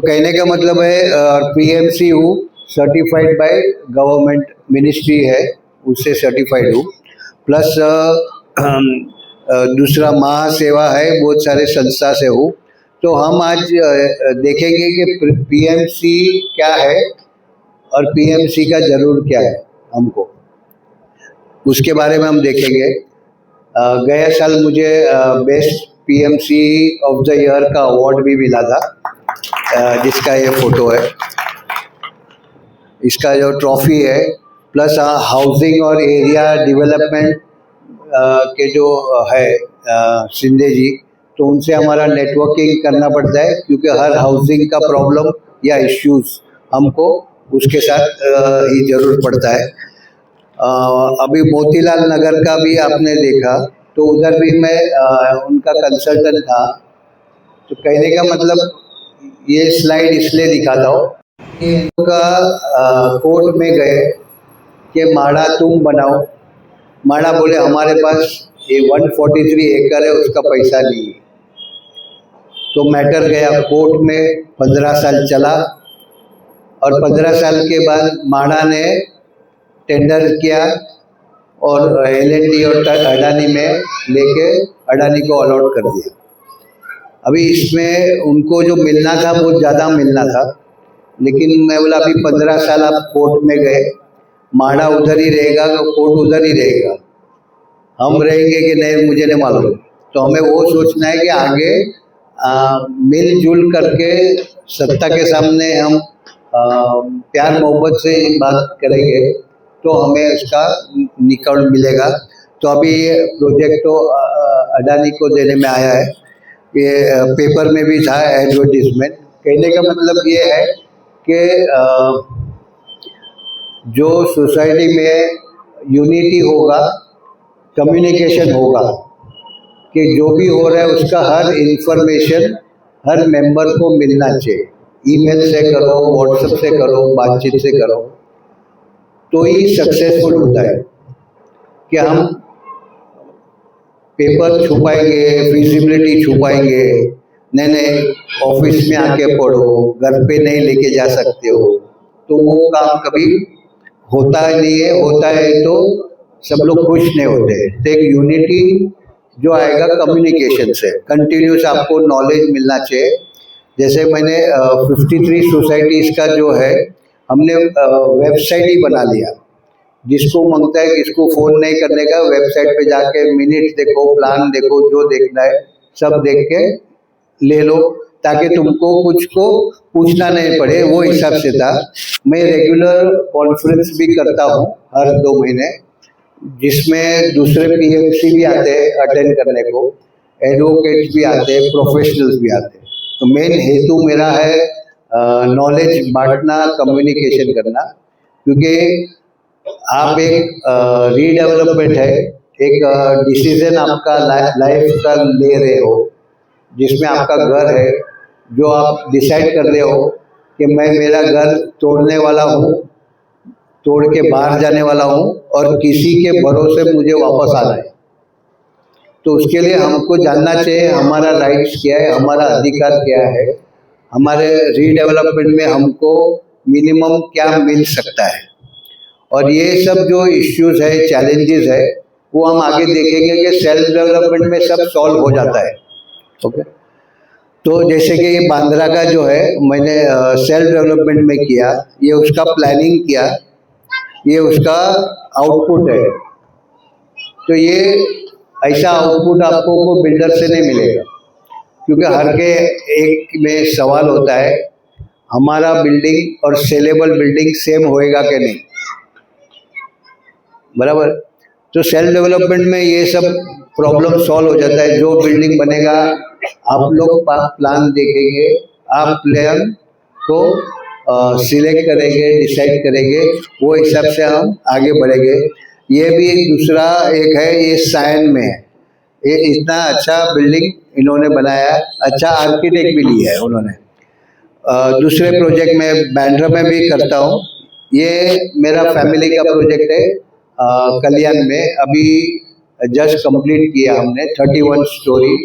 तो कहने का मतलब है पीएमसी हूँ, सर्टिफाइड बाय गवर्नमेंट मिनिस्ट्री है, उससे सर्टिफाइड हूँ। प्लस दूसरा महासेवा है, बहुत सारे संस्था से हूँ। तो हम आज देखेंगे कि पीएमसी क्या है और पीएमसी का जरूर क्या है हमको, उसके बारे में हम देखेंगे। गया साल मुझे best PMC of the year का अवार्ड भी मिला था, जिसका ये फोटो है, इसका जो ट्रॉफी है। प्लस हाउसिंग और एरिया डेवलपमेंट के जो है शिंदे जी, तो उनसे हमारा नेटवर्किंग करना पड़ता है, क्योंकि हर हाउसिंग का प्रॉब्लम या इश्यूज हमको उसके साथ ही जरूर पड़ता है। अभी मोतीलाल नगर का भी आपने देखा, तो उधर भी मैं उनका कंसल्टेंट था। तो कहने का मतलब ये स्लाइड इसलिए दिखाता हूँ कि उनका कोर्ट में गए कि माड़ा तुम बनाओ। माड़ा बोले हमारे पास ये 143 एकड़ है, उसका पैसा नहीं है। तो मैटर गया कोर्ट में, 15 साल चला, और 15 साल के बाद माड़ा ने टेंडर किया और एल&टी और अडानी में लेके अडानी को अलॉट कर दिया। अभी इसमें उनको जो मिलना था बहुत ज़्यादा मिलना था, लेकिन मैं बोला अभी 15 साल आप कोर्ट में गए, माड़ा उधर ही रहेगा, कोर्ट उधर ही रहेगा, हम रहेंगे कि नहीं मुझे नहीं मालूम। तो हमें वो सोचना है कि आगे मिलजुल करके सत्ता के सामने हम प्यार मोहब्बत से बात करेंगे तो हमें उसका निकल मिलेगा। तो अभी ये प्रोजेक्ट तो अडानी को देने में आया है, ये पेपर में भी था एडवर्टीजमेंट। कहने का मतलब ये है कि जो सोसाइटी में यूनिटी होगा, कम्युनिकेशन होगा, कि जो भी हो रहा है उसका हर इंफॉर्मेशन हर मेंबर को मिलना चाहिए। ईमेल से करो, व्हाट्सएप से करो, बातचीत से करो, तो ही सक्सेसफुल होता है। कि हम पेपर छुपाएंगे, फिजिबिलिटी छुपाएंगे, नहीं ऑफिस में आके पढ़ो, घर पे नहीं लेके जा सकते हो, तो वो काम कभी होता नहीं है। होता है तो सब लोग खुश नहीं होते। तो एक यूनिटी जो आएगा कम्युनिकेशन से, कंटिन्यूस आपको नॉलेज मिलना चाहिए। जैसे मैंने 53 सोसाइटीज़ का जो है हमने वेबसाइट ही बना लिया। जिसको मांगता है, किसको फ़ोन नहीं करने का, वेबसाइट पे जाके मिनट देखो, प्लान देखो, जो देखना है सब देख के ले लो, ताकि तुमको कुछ को पूछना नहीं पड़े। वो हिसाब से था। मैं रेगुलर कॉन्फ्रेंस भी करता हूँ हर 2 महीने, जिसमें दूसरे पीएमसी भी आते हैं अटेंड करने को, एडवोकेट्स भी आते हैं, प्रोफेशनल्स भी आते हैं। तो मेन हेतु मेरा है नॉलेज बांटना, कम्युनिकेशन करना। क्योंकि आप एक रीडेवलपमेंट है, एक डिसीजन आपका लाइफ का ले रहे हो, जिसमें आपका घर है, जो आप डिसाइड कर रहे हो कि मैं मेरा घर तोड़ने वाला हूँ, तोड़ के बाहर जाने वाला हूँ, और किसी के भरोसे मुझे वापस आना है। तो उसके लिए हमको जानना चाहिए हमारा राइट्स क्या है, हमारा अधिकार क्या है, हमारे रीडेवलपमेंट में हमको मिनिमम क्या मिल सकता है। और ये सब जो इश्यूज है, चैलेंजेस है, वो हम आगे देखेंगे कि सेल्फ डेवलपमेंट में सब सॉल्व हो जाता है। ओके, तो जैसे कि ये बांद्रा का जो है मैंने सेल्फ डेवलपमेंट में किया, ये उसका प्लानिंग किया, ये उसका आउटपुट है। तो ये ऐसा आउटपुट आपको को बिल्डर से नहीं मिलेगा, क्योंकि हर के एक में सवाल होता है हमारा बिल्डिंग और सेलेबल बिल्डिंग सेम होएगा कि नहीं, बराबर। तो सेल्फ डेवलपमेंट में ये सब प्रॉब्लम सॉल्व हो जाता है। जो बिल्डिंग बनेगा आप लोग प्लान देखेंगे, आप प्लान को सिलेक्ट करेंगे, डिसाइड करेंगे, वो हिसाब से हम आगे बढ़ेंगे। ये भी एक दूसरा एक है, ये साइन में है। ये इतना अच्छा बिल्डिंग इन्होंने बनाया, अच्छा आर्किटेक्ट भी लिया है उन्होंने। दूसरे प्रोजेक्ट में बांद्रा में भी करता हूँ। ये मेरा फैमिली का प्रोजेक्ट है, कल्याण में अभी जस्ट कंप्लीट किया हमने, 31 स्टोरी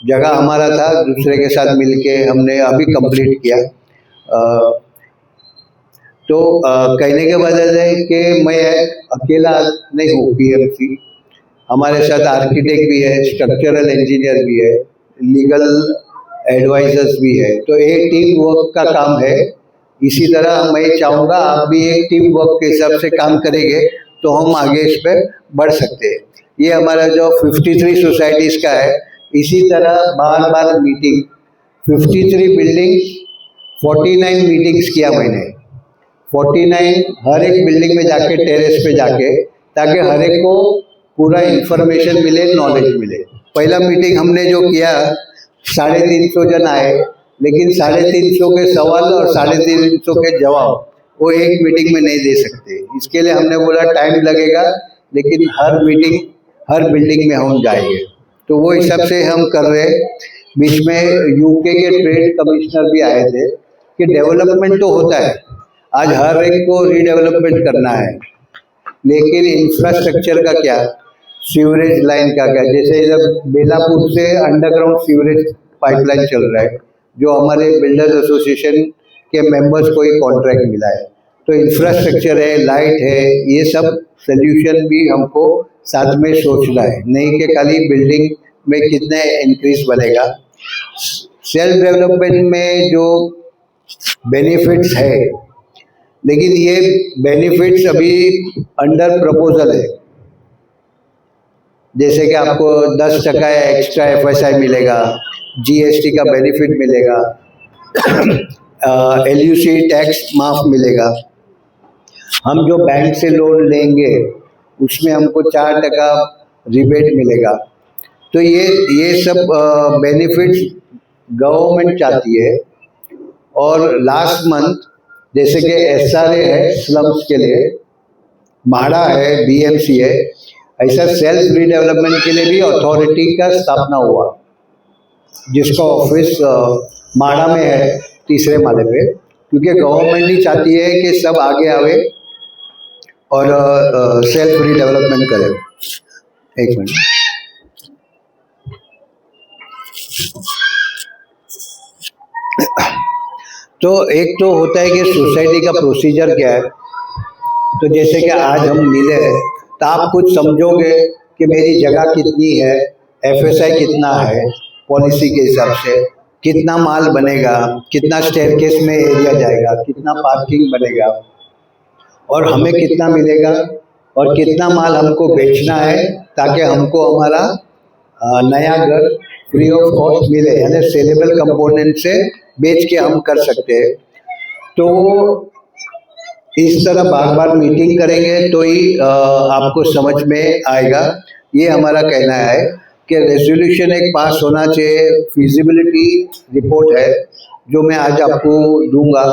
जगह हमारा था, दूसरे के साथ मिलके हमने अभी कंप्लीट किया। तो कहने के वजह है कि मैं अकेला नहीं हूँ पीएमसी, हमारे साथ आर्किटेक्ट भी है, स्ट्रक्चरल इंजीनियर भी है, लीगल एडवाइजर्स भी है, तो एक टीम वर्क का काम है। इसी तरह मैं चाहूँगा आप भी एक टीम वर्क के हिसाब से काम करेंगे तो हम आगे इस पर बढ़ सकते हैं। ये हमारा जो 53 सोसाइटीज़ का है, इसी तरह बार बार मीटिंग, 53 बिल्डिंग, 49 मीटिंग्स किया मैंने, 49 हर एक बिल्डिंग में जाके, टेरेस पे जाके, ताकि हर एक को पूरा इंफॉर्मेशन मिले, नॉलेज मिले। पहला मीटिंग हमने जो किया 350 जन आए, लेकिन 350 के सवाल और 350 के जवाब वो एक मीटिंग में नहीं दे सकते। इसके लिए हमने बोला टाइम लगेगा, लेकिन हर मीटिंग हर बिल्डिंग में हम जाएंगे, तो वो हिसाब से हम कर रहे हैं। बीच में यूके के ट्रेड कमिश्नर भी आए थे कि डेवलपमेंट तो होता है, आज हर एक को रीडेवलपमेंट करना है, लेकिन इंफ्रास्ट्रक्चर का क्या, सीवरेज लाइन का क्या। जैसे इधर बेलापुर से अंडरग्राउंड सीवरेज पाइपलाइन चल रहा है, जो हमारे बिल्डर्स एसोसिएशन के मेंबर्स को ही कॉन्ट्रैक्ट मिला है, तो इंफ्रास्ट्रक्चर है, लाइट है, ये सब सोल्यूशन भी हमको साथ में सोचना है, नहीं कि खाली बिल्डिंग में कितने इंक्रीज बनेगा। सेल्फ डेवलपमेंट में जो बेनिफिट्स है, लेकिन ये बेनिफिट्स अभी अंडर प्रपोजल है। जैसे कि आपको 10% एक्स्ट्रा FSI मिलेगा, GST का बेनिफिट मिलेगा, LUC टैक्स माफ मिलेगा, हम जो बैंक से लोन लेंगे उसमें हमको 4% रिबेट मिलेगा। तो ये सब बेनिफिट्स गवर्नमेंट चाहती है। और लास्ट मंथ जैसे कि SRA है स्लम्स के लिए, म्हाडा है, BMC है, ऐसा सेल्फ रीडेवलपमेंट के लिए भी अथॉरिटी का स्थापना हुआ, जिसका ऑफिस म्हाडा में है, 3रे माले पे, क्योंकि गवर्नमेंट ही चाहती है कि सब आगे आवे और सेल्फ रीडेवलपमेंट करें। एक मिनट, तो एक तो होता है कि सोसाइटी का प्रोसीजर क्या है। तो जैसे कि आज हम मिले हैं, तो आप कुछ समझोगे कि मेरी जगह कितनी है, FSI कितना है, पॉलिसी के हिसाब से कितना माल बनेगा, कितना स्टेयरकेस में एरिया जाएगा, कितना पार्किंग बनेगा, और हमें कितना मिलेगा, और कितना माल हमको बेचना है ताकि हमको हमारा नया घर फ्री ऑफ कॉस्ट मिले, यानी सेलेबल कंपोनेंट से बेच के हम कर सकते हैं। तो इस तरह बार बार मीटिंग करेंगे तो ही आपको समझ में आएगा। ये हमारा कहना है कि रेजोल्यूशन एक पास होना चाहिए। फिजिबिलिटी रिपोर्ट है जो मैं आज आपको दूंगा,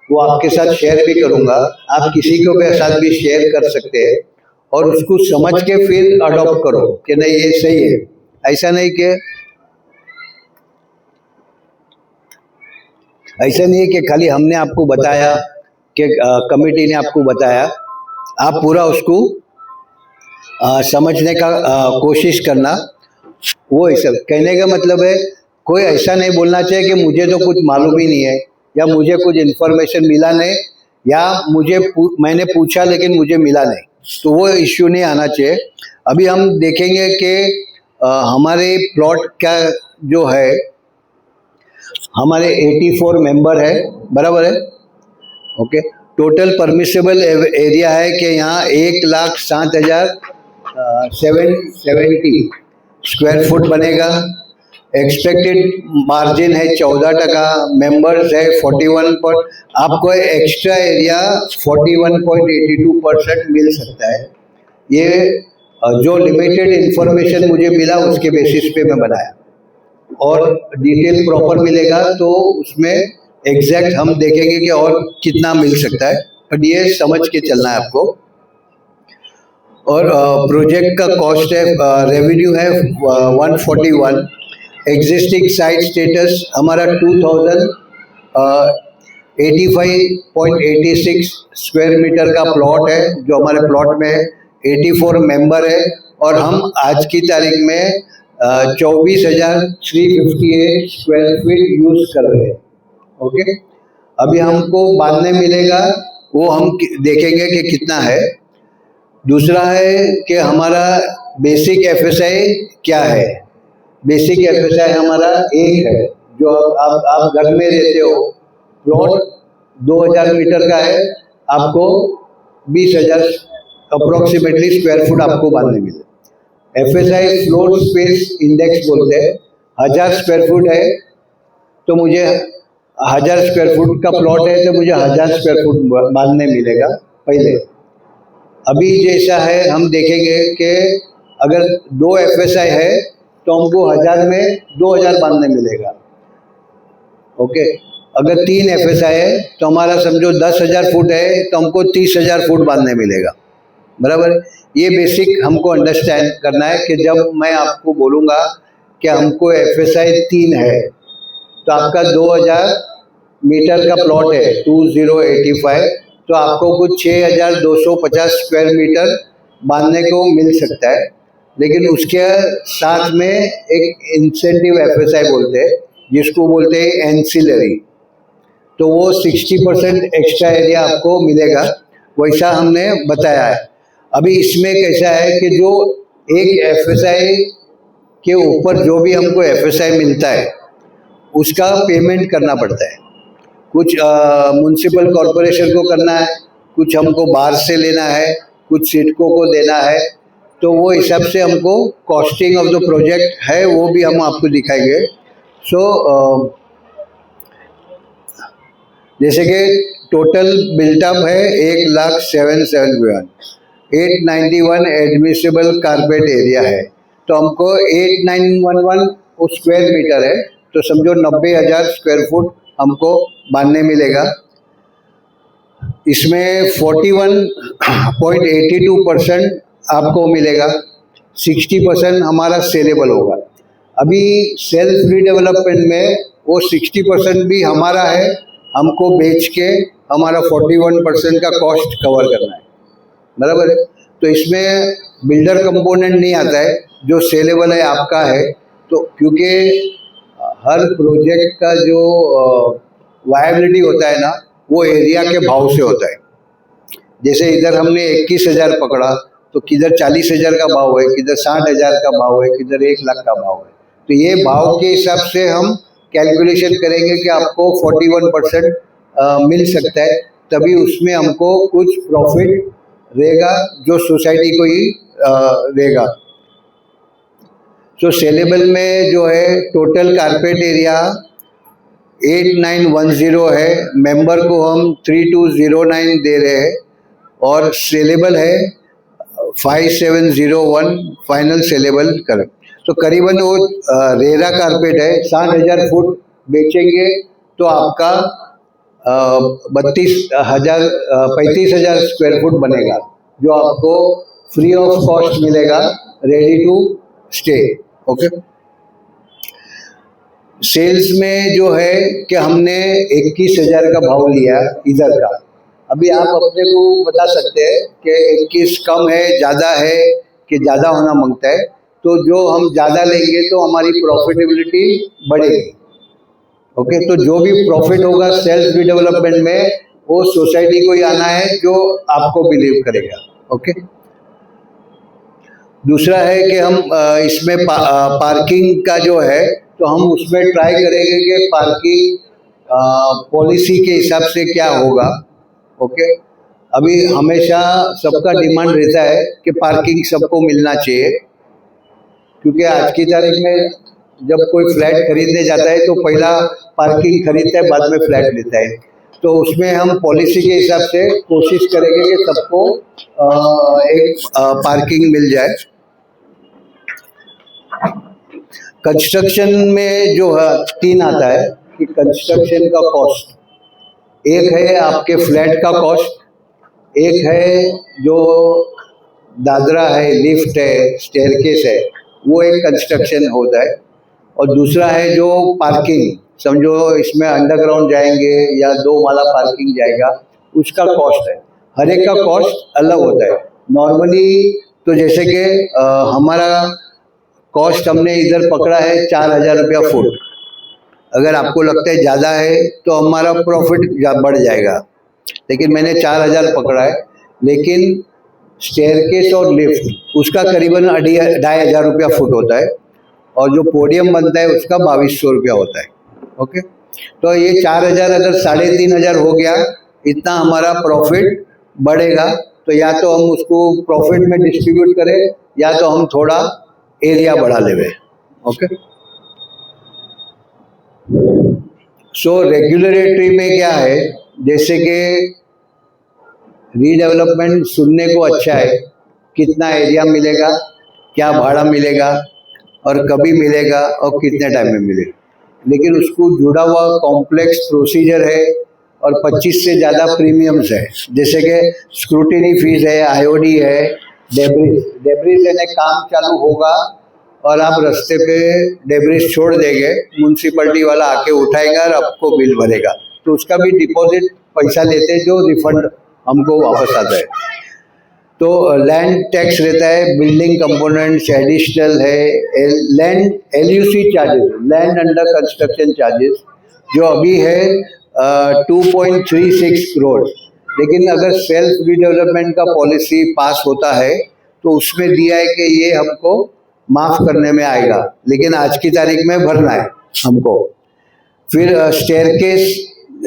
वो आपके साथ शेयर भी करूंगा, आप किसी को के साथ भी शेयर कर सकते हैं, और उसको समझ के फिर अडॉप्ट करो कि नहीं ये सही है। ऐसा नहीं है कि खाली हमने आपको बताया कि कमेटी ने आपको बताया, आप पूरा उसको समझने का कोशिश करना। वो ऐसा कहने का मतलब है, कोई ऐसा नहीं बोलना चाहिए कि मुझे तो कुछ मालूम ही नहीं है, या मुझे कुछ इन्फॉर्मेशन मिला नहीं, या मैंने पूछा लेकिन मुझे मिला नहीं, तो वो इश्यू नहीं आना चाहिए। अभी हम देखेंगे कि हमारे प्लॉट का जो है, हमारे 84 मेंबर है, बराबर है, ओके। टोटल परमिसेबल एरिया है कि यहाँ 1,07,770 स्क्वायर फुट बनेगा। एक्सपेक्टेड मार्जिन है 14%, मेंबर्स है 41 आपको एक्स्ट्रा एरिया 41.82% मिल सकता है। ये जो लिमिटेड इंफॉर्मेशन मुझे मिला उसके बेसिस पे मैं बनाया, और डिटेल प्रॉपर मिलेगा तो उसमें एग्जैक्ट हम देखेंगे कि और कितना मिल सकता है, बट ये समझ के चलना है आपको। और प्रोजेक्ट का कॉस्ट है, रेवेन्यू है 141, एग्जिस्टिंग साइट स्टेटस हमारा 2085.86 स्क्वायर मीटर का प्लॉट है, जो हमारे प्लॉट में 84 मेंबर है, और हम आज की तारीख में 24,358 स्क्वायर फीट यूज कर रहे हैं। ओके, अभी हमको बाद में मिलेगा, वो हम देखेंगे कि कितना है। दूसरा है कि हमारा बेसिक एफएसआई क्या है। बेसिक एफएसआई हमारा एक है, जो आप घर में रहते हो, प्लॉट 2000 मीटर का है, आपको 20,000 अप्रोक्सीमेटली स्क्वायर फुट आपको बांधने मिले। एफएसआई फ्लोर स्पेस इंडेक्स बोलते हैं। 1000 स्क्वायर फुट है तो मुझे 1000 स्क्वायर फुट का प्लॉट है तो मुझे 1000 स्क्वायर फुट बांधने मिलेगा पहले। अभी जैसा है हम देखेंगे कि अगर 2 एफएसआई है तो हमको 1000 में 2000 बांधने मिलेगा। ओके, अगर 3 एफएसआई है तो हमारा समझो 10,000 फुट है तो हमको 30,000 फुट बांधने मिलेगा। बराबर। ये बेसिक हमको अंडरस्टैंड करना है कि जब मैं आपको बोलूँगा कि हमको एफएसआई 3 है तो आपका 2000 मीटर का प्लॉट है 2085, तो आपको कुछ 6250 स्क्वायर मीटर बांधने को मिल सकता है। लेकिन उसके साथ में एक इंसेंटिव एफएसआई बोलते हैं, जिसको बोलते हैं एंसिलरी, तो वो 60% एक्स्ट्रा एरिया आपको मिलेगा, वैसा हमने बताया है। अभी इसमें कैसा है कि जो एक एफएसआई के ऊपर जो भी हमको एफएसआई मिलता है उसका पेमेंट करना पड़ता है। कुछ म्युनिसिपल कॉरपोरेशन को करना है, कुछ हमको बाहर से लेना है, कुछ सिडको को देना है, तो वो हिसाब से हमको कॉस्टिंग ऑफ द प्रोजेक्ट है, वो भी हम आपको दिखाएंगे। जैसे कि टोटल बिल्टअप है 1,07,771, 891 एडमिसिबल कारपेट एरिया है, तो हमको 8911 स्क्वायर मीटर है, तो समझो 90,000 स्क्वायर फुट हमको बांधने मिलेगा। इसमें 41.82% आपको मिलेगा, 60% हमारा सेलेबल होगा। अभी सेल्फ रीडेवलपमेंट में वो 60% भी हमारा है, हमको बेच के हमारा 41% का कॉस्ट कवर करना है। बराबर है। तो इसमें बिल्डर कंपोनेंट नहीं आता है, जो सेलेबल है आपका है। तो क्योंकि हर प्रोजेक्ट का जो वायबिलिटी होता है ना, वो एरिया के भाव से होता है। जैसे इधर हमने 21,000 पकड़ा, तो किधर 40,000 का भाव है, किधर 60,000 का भाव है, किधर 1 लाख का भाव है। तो ये भाव के हिसाब से हम कैलकुलेशन करेंगे कि आपको 41% मिल सकता है, तभी उसमें हमको कुछ प्रॉफिट रहेगा जो सोसाइटी को ही रहेगा। तो सेलेबल में जो है टोटल कारपेट एरिया 8910 है, मेंबर को हम 3209 दे रहे हैं, और सेलेबल है 5701 फाइनल सेलेबल कर। तो करीबन वो रेरा कारपेट है, 60,000 फुट बेचेंगे तो आपका 35,000 स्क्वायर फुट बनेगा, जो आपको फ्री ऑफ कॉस्ट मिलेगा, ready to stay. Okay, sales में जो है कि हमने 21,000 का भाव लिया इधर का। अभी आप अपने को बता सकते हैं कि 21 कम है, ज़्यादा है कि ज़्यादा होना मांगता है, तो जो हम ज़्यादा लेंगे तो हमारी प्रॉफिटेबिलिटी बढ़ेगी। ओके, तो जो भी प्रॉफिट होगा सेल्फ रिडेवलपमेंट में, वो सोसाइटी को ही आना है, जो आपको बिलीव करेगा। ओके, दूसरा है कि हम इसमें पार्किंग का जो है, तो हम उसमें ट्राई करेंगे कि पार्किंग पॉलिसी के हिसाब से क्या होगा। ओके, अभी हमेशा सबका डिमांड रहता है कि पार्किंग सबको मिलना चाहिए, क्योंकि आज की तारीख में जब कोई फ्लैट खरीदने जाता है तो पहला पार्किंग खरीदता है, बाद में फ्लैट लेता है। तो उसमें हम पॉलिसी के हिसाब से कोशिश करेंगे कि सबको एक पार्किंग मिल जाए। कंस्ट्रक्शन में जो है 3 आता है कि कंस्ट्रक्शन का कॉस्ट, एक है आपके फ्लैट का कॉस्ट, एक है जो दादरा है, लिफ्ट है, स्टेयरकेस है, वो एक कंस्ट्रक्शन होता है, और दूसरा है जो पार्किंग, समझो इसमें अंडरग्राउंड जाएंगे या 2 माला पार्किंग जाएगा, उसका कॉस्ट है। हर एक का कॉस्ट अलग होता है। नॉर्मली तो जैसे कि हमारा कॉस्ट हमने इधर पकड़ा है 4,000 रुपया फुट। अगर आपको लगता है ज़्यादा है तो हमारा प्रॉफिट बढ़ जाएगा, लेकिन मैंने 4,000 पकड़ा है। लेकिन स्टेयरकेस और लिफ्ट उसका करीबन 2,500 रुपया फुट होता है, और जो पोडियम बनता है उसका 2,200 रुपया होता है। ओके, तो ये 4,000 अगर 3,500 हो गया, इतना हमारा प्रॉफिट बढ़ेगा। तो या तो हम उसको प्रॉफिट में डिस्ट्रीब्यूट करें, या तो हम थोड़ा एरिया बढ़ा लेवे। ओके, सो रेगुलेटरी में क्या है, जैसे कि रीडेवलपमेंट सुनने को अच्छा है, कितना एरिया मिलेगा, क्या भाड़ा मिलेगा, और कभी मिलेगा, और कितने टाइम में मिलेगा, लेकिन उसको जुड़ा हुआ कॉम्प्लेक्स प्रोसीजर है और 25 से ज़्यादा प्रीमियम्स है। जैसे कि स्क्रूटिनी फीस है, आईओडी है, डेब्रिस यानी काम चालू होगा और आप रास्ते पे डेब्रिस छोड़ देंगे, म्यूनसिपलिटी वाला आके उठाएगा और आपको बिल भरेगा, तो उसका भी डिपॉजिट पैसा लेते हैं जो रिफंड हमको वापस आता है। तो लैंड टैक्स रहता है, बिल्डिंग कंपोनेंट्स एडिशनल है, land LUC charges, land under construction charges, जो अभी है 2.36 करोड़। लेकिन अगर सेल्फ रीडेवलपमेंट का पॉलिसी पास होता है तो उसमें दिया है कि ये हमको माफ़ करने में आएगा, लेकिन आज की तारीख में भरना है हमको। फिर स्टेयरकेस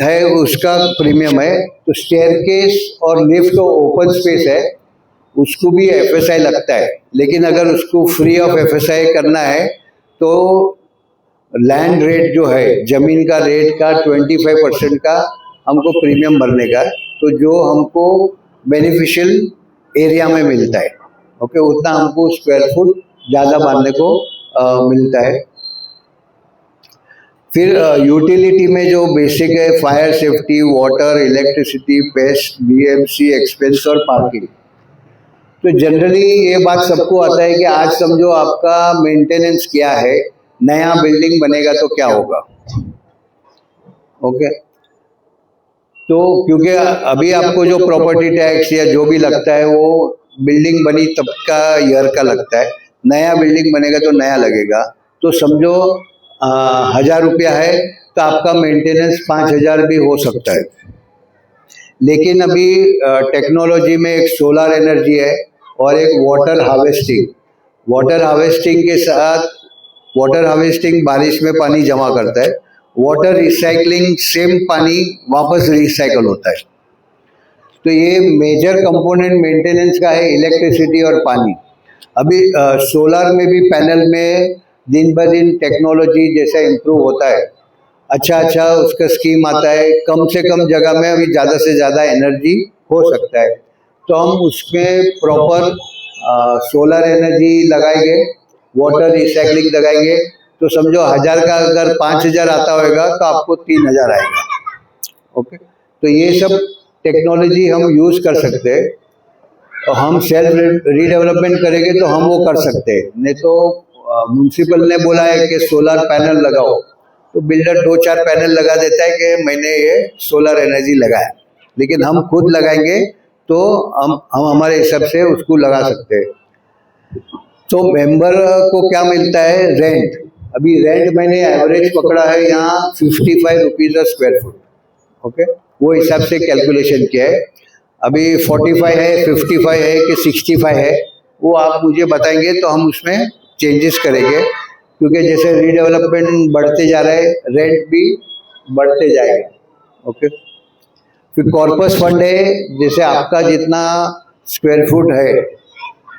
है, उसका प्रीमियम है। तो स्टेयरकेस और लिफ्ट ओपन स्पेस है, उसको भी FSI लगता है, लेकिन अगर उसको फ्री ऑफ FSI करना है तो लैंड रेट जो है, ज़मीन का रेट का 25% का हमको प्रीमियम भरने का, तो जो हमको बेनिफिशियल एरिया में मिलता है। ओके, उतना हमको स्क्वायर फुट ज़्यादा मानने को मिलता है। फिर यूटिलिटी में जो बेसिक है, fire safety, water, electricity, paste, BMC expense और पार्किंग। तो जनरली ये बात सबको आता है कि आज समझो आपका मेंटेनेंस क्या है, नया बिल्डिंग बनेगा तो क्या होगा। ओके, तो क्योंकि अभी आपको जो प्रॉपर्टी टैक्स या जो भी लगता है वो बिल्डिंग बनी तब का ईयर का लगता है, नया बिल्डिंग बनेगा तो नया लगेगा। तो समझो 1,000 रुपया है तो आपका मेंटेनेंस 5,000 भी हो सकता है। लेकिन अभी टेक्नोलॉजी में एक सोलर एनर्जी है और एक वाटर हार्वेस्टिंग। वाटर हार्वेस्टिंग के साथ, वाटर हार्वेस्टिंग बारिश में पानी जमा करता है, वाटर रिसाइकलिंग सेम पानी वापस रिसाइकल होता है। तो ये मेजर कंपोनेंट मेंटेनेंस का है, इलेक्ट्रिसिटी और पानी। अभी सोलर में भी पैनल में दिन ब दिन टेक्नोलॉजी जैसा इम्प्रूव होता है, अच्छा उसका स्कीम आता है, कम से कम जगह में अभी ज़्यादा से ज़्यादा एनर्जी हो सकता है। तो हम उसमें प्रॉपर सोलर एनर्जी लगाएंगे, वाटर रिसाइकलिंग लगाएंगे, तो समझो 1,000 का अगर 5,000 आता होगा तो आपको 3,000 आएगा। ओके, तो ये सब टेक्नोलॉजी हम यूज़ कर सकते हैं। तो हम सेल्फ रीडेवलपमेंट करेंगे तो हम वो कर सकते हैं, नहीं तो म्यूनसिपल ने बोला है कि सोलर पैनल लगाओ, तो बिल्डर 2-4 पैनल लगा देता है कि मैंने ये सोलर एनर्जी लगाया, लेकिन हम खुद लगाएंगे तो हम हमारे हिसाब से उसको लगा सकते हैं। तो मेंबर को क्या मिलता है, रेंट। अभी रेंट मैंने एवरेज पकड़ा है यहाँ 55 rupees a square foot. Okay, वो हिसाब से कैलकुलेशन किया है। अभी 45 है, 55 है कि 65 है, वो आप मुझे बताएंगे तो हम उसमें चेंजेस करेंगे, क्योंकि जैसे रीडेवलपमेंट बढ़ते जा रहा है, रेंट भी बढ़ते जाएगा। ओके, फिर कॉर्पस फंड है, जैसे आपका जितना स्क्वायर फुट है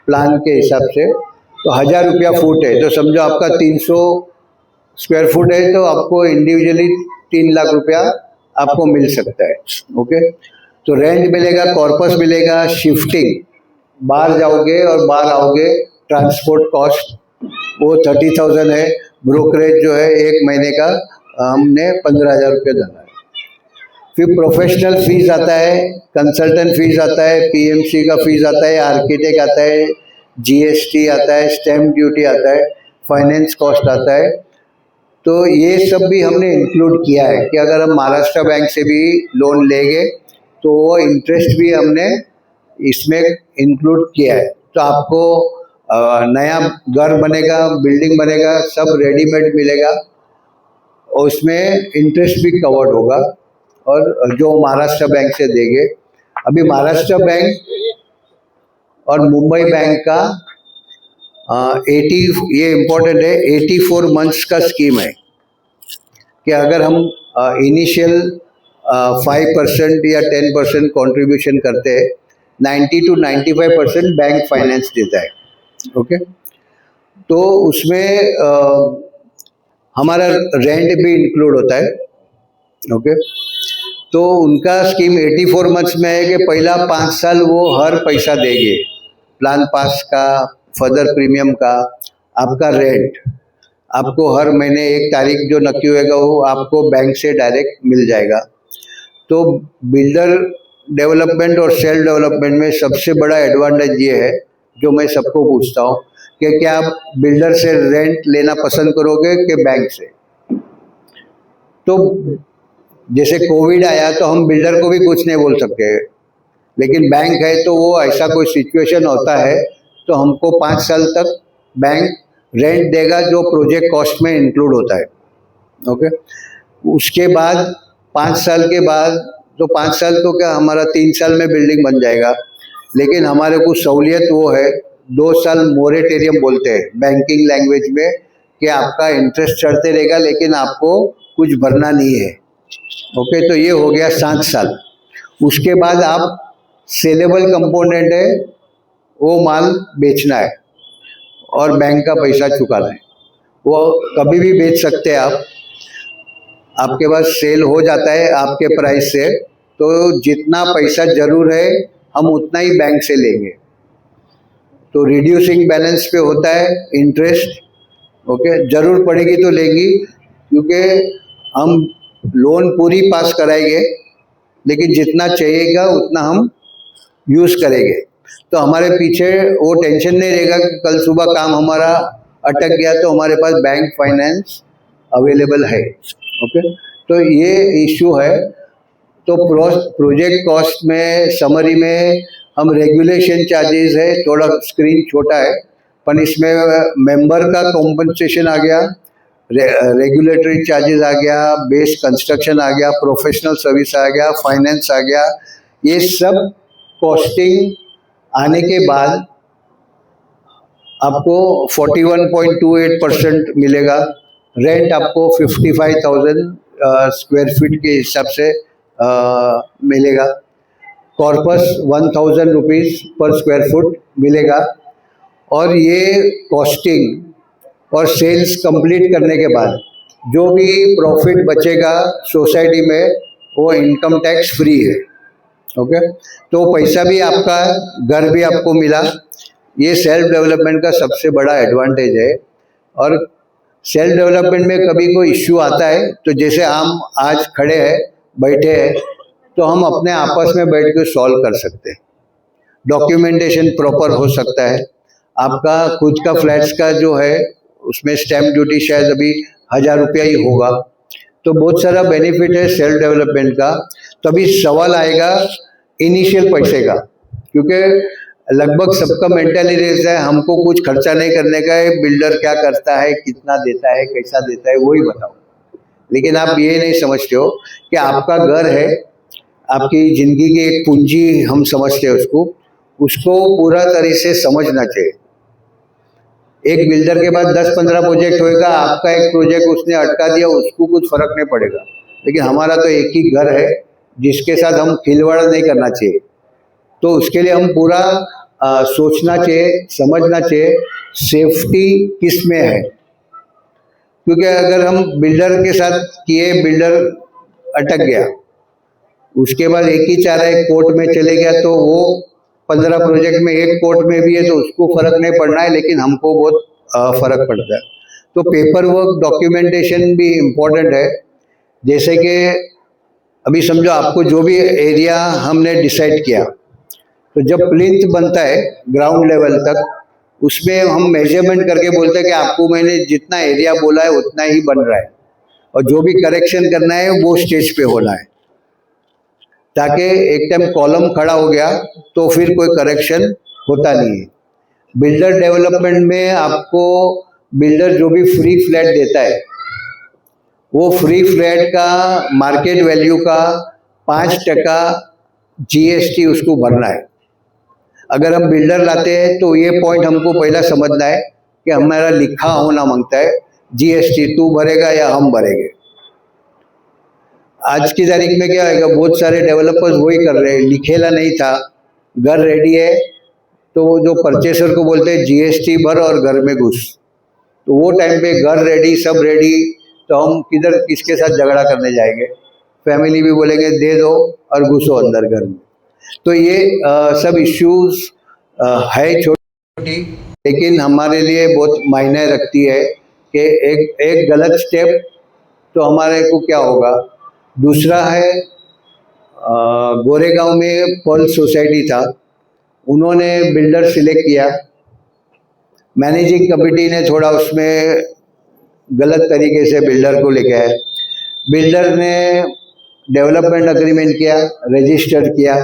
प्लान के हिसाब से, तो 1,000 रुपया फुट है, तो समझो आपका 300 स्क्वायर फुट है, तो आपको इंडिविजुअली 3 लाख रुपया आपको मिल सकता है। ओके, तो रेंट मिलेगा, कॉर्पस मिलेगा, शिफ्टिंग, बाहर जाओगे और बाहर आओगे, ट्रांसपोर्ट कॉस्ट वो 30,000 है, ब्रोकरेज जो है 1 महीने का हमने 15,000 रुपये देना है। फिर प्रोफेशनल फीस आता है, कंसल्टेंट फीस आता है, PMC का फीस आता है, आर्किटेक्ट आता है, GST आता है, स्टैम्प ड्यूटी आता है, फाइनेंस कॉस्ट आता है। तो ये सब भी हमने इंक्लूड किया है कि अगर हम महाराष्ट्र बैंक से भी लोन लेंगे तो वो इंटरेस्ट भी हमने इसमें इंक्लूड किया है। तो आपको नया घर बनेगा, बिल्डिंग बनेगा, सब रेडीमेड मिलेगा और उसमें इंटरेस्ट भी कवर्ड होगा और जो महाराष्ट्र बैंक से देंगे। अभी महाराष्ट्र बैंक और मुंबई बैंक का 80, ये इम्पोर्टेंट है, 84 मंथ्स का स्कीम है कि अगर हम इनिशियल 5% या 10% कंट्रीब्यूशन करते हैं, 90 to 95% बैंक फाइनेंस देता है। ओके, तो उसमें हमारा रेंट भी इंक्लूड होता है। ओके, तो उनका स्कीम 84 मंथ्स में है कि पहला 5 साल वो हर पैसा देंगे, प्लान पास का, फर्दर प्रीमियम का, आपका रेंट आपको हर महीने 1 तारीख जो नक्की होएगा वो आपको बैंक से डायरेक्ट मिल जाएगा। तो बिल्डर डेवलपमेंट और सेल्फ डेवलपमेंट में सबसे बड़ा एडवांटेज ये है, जो मैं सबको पूछता हूँ, कि क्या आप बिल्डर से रेंट लेना पसंद करोगे कि बैंक से? तो जैसे कोविड आया तो हम बिल्डर को भी कुछ नहीं बोल सकते, लेकिन बैंक है तो वो ऐसा कोई सिचुएशन होता है तो हमको 5 साल तक बैंक रेंट देगा जो प्रोजेक्ट कॉस्ट में इंक्लूड होता है। ओके, उसके बाद 5 साल के बाद, तो 5 साल तो क्या हमारा 3 साल में बिल्डिंग बन जाएगा, लेकिन हमारे को सहूलियत वो है 2 साल मोरेटेरियम बोलते हैं बैंकिंग लैंग्वेज में, कि आपका इंटरेस्ट चढ़ते रहेगा लेकिन आपको कुछ भरना नहीं है। ओके, तो ये हो गया 7 साल। उसके बाद आप सेलेबल कंपोनेंट है, वो माल बेचना है और बैंक का पैसा चुकाना है, वो कभी भी बेच सकते हैं आप, आपके पास सेल हो जाता है आपके प्राइस से, तो जितना पैसा जरूर है हम उतना ही बैंक से लेंगे। तो रिड्यूसिंग बैलेंस पे होता है इंटरेस्ट। ओके, जरूर पड़ेगी तो लेंगी, क्योंकि हम लोन पूरी पास कराएंगे, लेकिन जितना चाहिएगा उतना हम यूज़ करेंगे। तो हमारे पीछे वो टेंशन नहीं रहेगा कि कल सुबह काम हमारा अटक गया तो हमारे पास बैंक फाइनेंस अवेलेबल है। ओके, तो ये इश्यू है। तो प्रोजेक्ट कॉस्ट में समरी में हम रेगुलेशन चार्जेस है, थोड़ा स्क्रीन छोटा है, पर इसमें मेंबर का कॉम्पनसेशन आ गया, रेगुलेटरी चार्जेस आ गया, बेस कंस्ट्रक्शन आ गया, प्रोफेशनल सर्विस आ गया, फाइनेंस आ गया। ये सब कॉस्टिंग आने के बाद आपको 41.28% मिलेगा। रेंट आपको 55,000 स्क्वायर फीट के हिसाब से मिलेगा। कॉर्पस 1,000 रुपीज़ पर स्क्वायर फुट मिलेगा। और ये कॉस्टिंग और सेल्स कंप्लीट करने के बाद जो भी प्रॉफिट बचेगा सोसाइटी में, वो इनकम टैक्स फ्री है। ओके, तो पैसा भी आपका, घर भी आपको मिला। ये सेल्फ डेवलपमेंट का सबसे बड़ा एडवांटेज है। और सेल्फ डेवलपमेंट में कभी कोई इश्यू आता है तो जैसे हम आज खड़े हैं, बैठे हैं, तो हम अपने आपस में बैठ के सॉल्व कर सकते हैं। डॉक्यूमेंटेशन प्रॉपर हो सकता है। आपका खुद का फ्लैट्स का जो है उसमें स्टैम्प ड्यूटी शायद अभी 1,000 रुपया ही होगा। तो बहुत सारा बेनिफिट है सेल्फ डेवलपमेंट का। तभी सवाल आएगा इनिशियल पैसे का, क्योंकि लगभग सबका मेंटालिटी रहता है हमको कुछ खर्चा नहीं करने का है, बिल्डर क्या करता है, कितना देता है, कैसा देता है, वही बताओ। लेकिन आप ये नहीं समझते हो कि आपका घर है, आपकी जिंदगी की एक पूंजी हम समझते हैं उसको पूरा तरह से समझना चाहिए। एक बिल्डर के बाद 10-15 प्रोजेक्ट होएगा, आपका एक प्रोजेक्ट उसने अटका दिया, उसको कुछ फर्क नहीं पड़ेगा, लेकिन हमारा तो एक ही घर है जिसके साथ हम खिलवाड़ नहीं करना चाहिए। तो उसके लिए हम पूरा सोचना चाहिए, समझना चाहिए सेफ्टी किस में है। क्योंकि अगर हम बिल्डर के साथ किए, बिल्डर अटक गया, उसके बाद एक ही चाह रहा है कोर्ट में चले गया, तो वो 15 प्रोजेक्ट में एक कोर्ट में भी है तो उसको फर्क नहीं पड़ना है, लेकिन हमको बहुत फर्क पड़ता है। तो पेपर वर्क, डॉक्यूमेंटेशन भी इम्पोर्टेंट है। जैसे कि अभी समझो आपको जो भी एरिया हमने डिसाइड किया, तो जब प्लिंथ बनता है ग्राउंड लेवल तक, उसमें हम मेजरमेंट करके बोलते हैं कि आपको मैंने जितना एरिया बोला है उतना ही बन रहा है, और जो भी करेक्शन करना है वो स्टेज पे होना है, ताकि एक टाइम कॉलम खड़ा हो गया तो फिर कोई करेक्शन होता नहीं है। बिल्डर डेवलपमेंट में आपको बिल्डर जो भी फ्री फ्लैट देता है, वो फ्री फ्लैट का मार्केट वैल्यू का 5% GST उसको भरना है। अगर हम बिल्डर लाते हैं तो ये पॉइंट हमको पहला समझना है कि हमारा लिखा होना मांगता है, GST तू भरेगा या हम भरेंगे। आज की तारीख में क्या होगा, बहुत सारे डेवलपर्स वही कर रहे हैं, लिखेला नहीं था, घर रेडी है तो वो जो परचेसर को बोलते हैं GST भर और घर में घुस, तो वो टाइम पे घर रेडी, सब रेडी, तो हम किधर किसके साथ झगड़ा करने जाएंगे। फैमिली भी बोलेंगे दे दो और घुसो अंदर घर में। तो ये सब इश्यूज है छोटी, लेकिन हमारे लिए बहुत मायने रखती है कि एक गलत स्टेप तो हमारे को क्या होगा। दूसरा है गोरेगांव में पर्ल सोसाइटी था, उन्होंने बिल्डर सिलेक्ट किया, मैनेजिंग कमेटी ने थोड़ा उसमें गलत तरीके से बिल्डर को लेके आए। बिल्डर ने डेवलपमेंट अग्रीमेंट किया, रजिस्टर किया,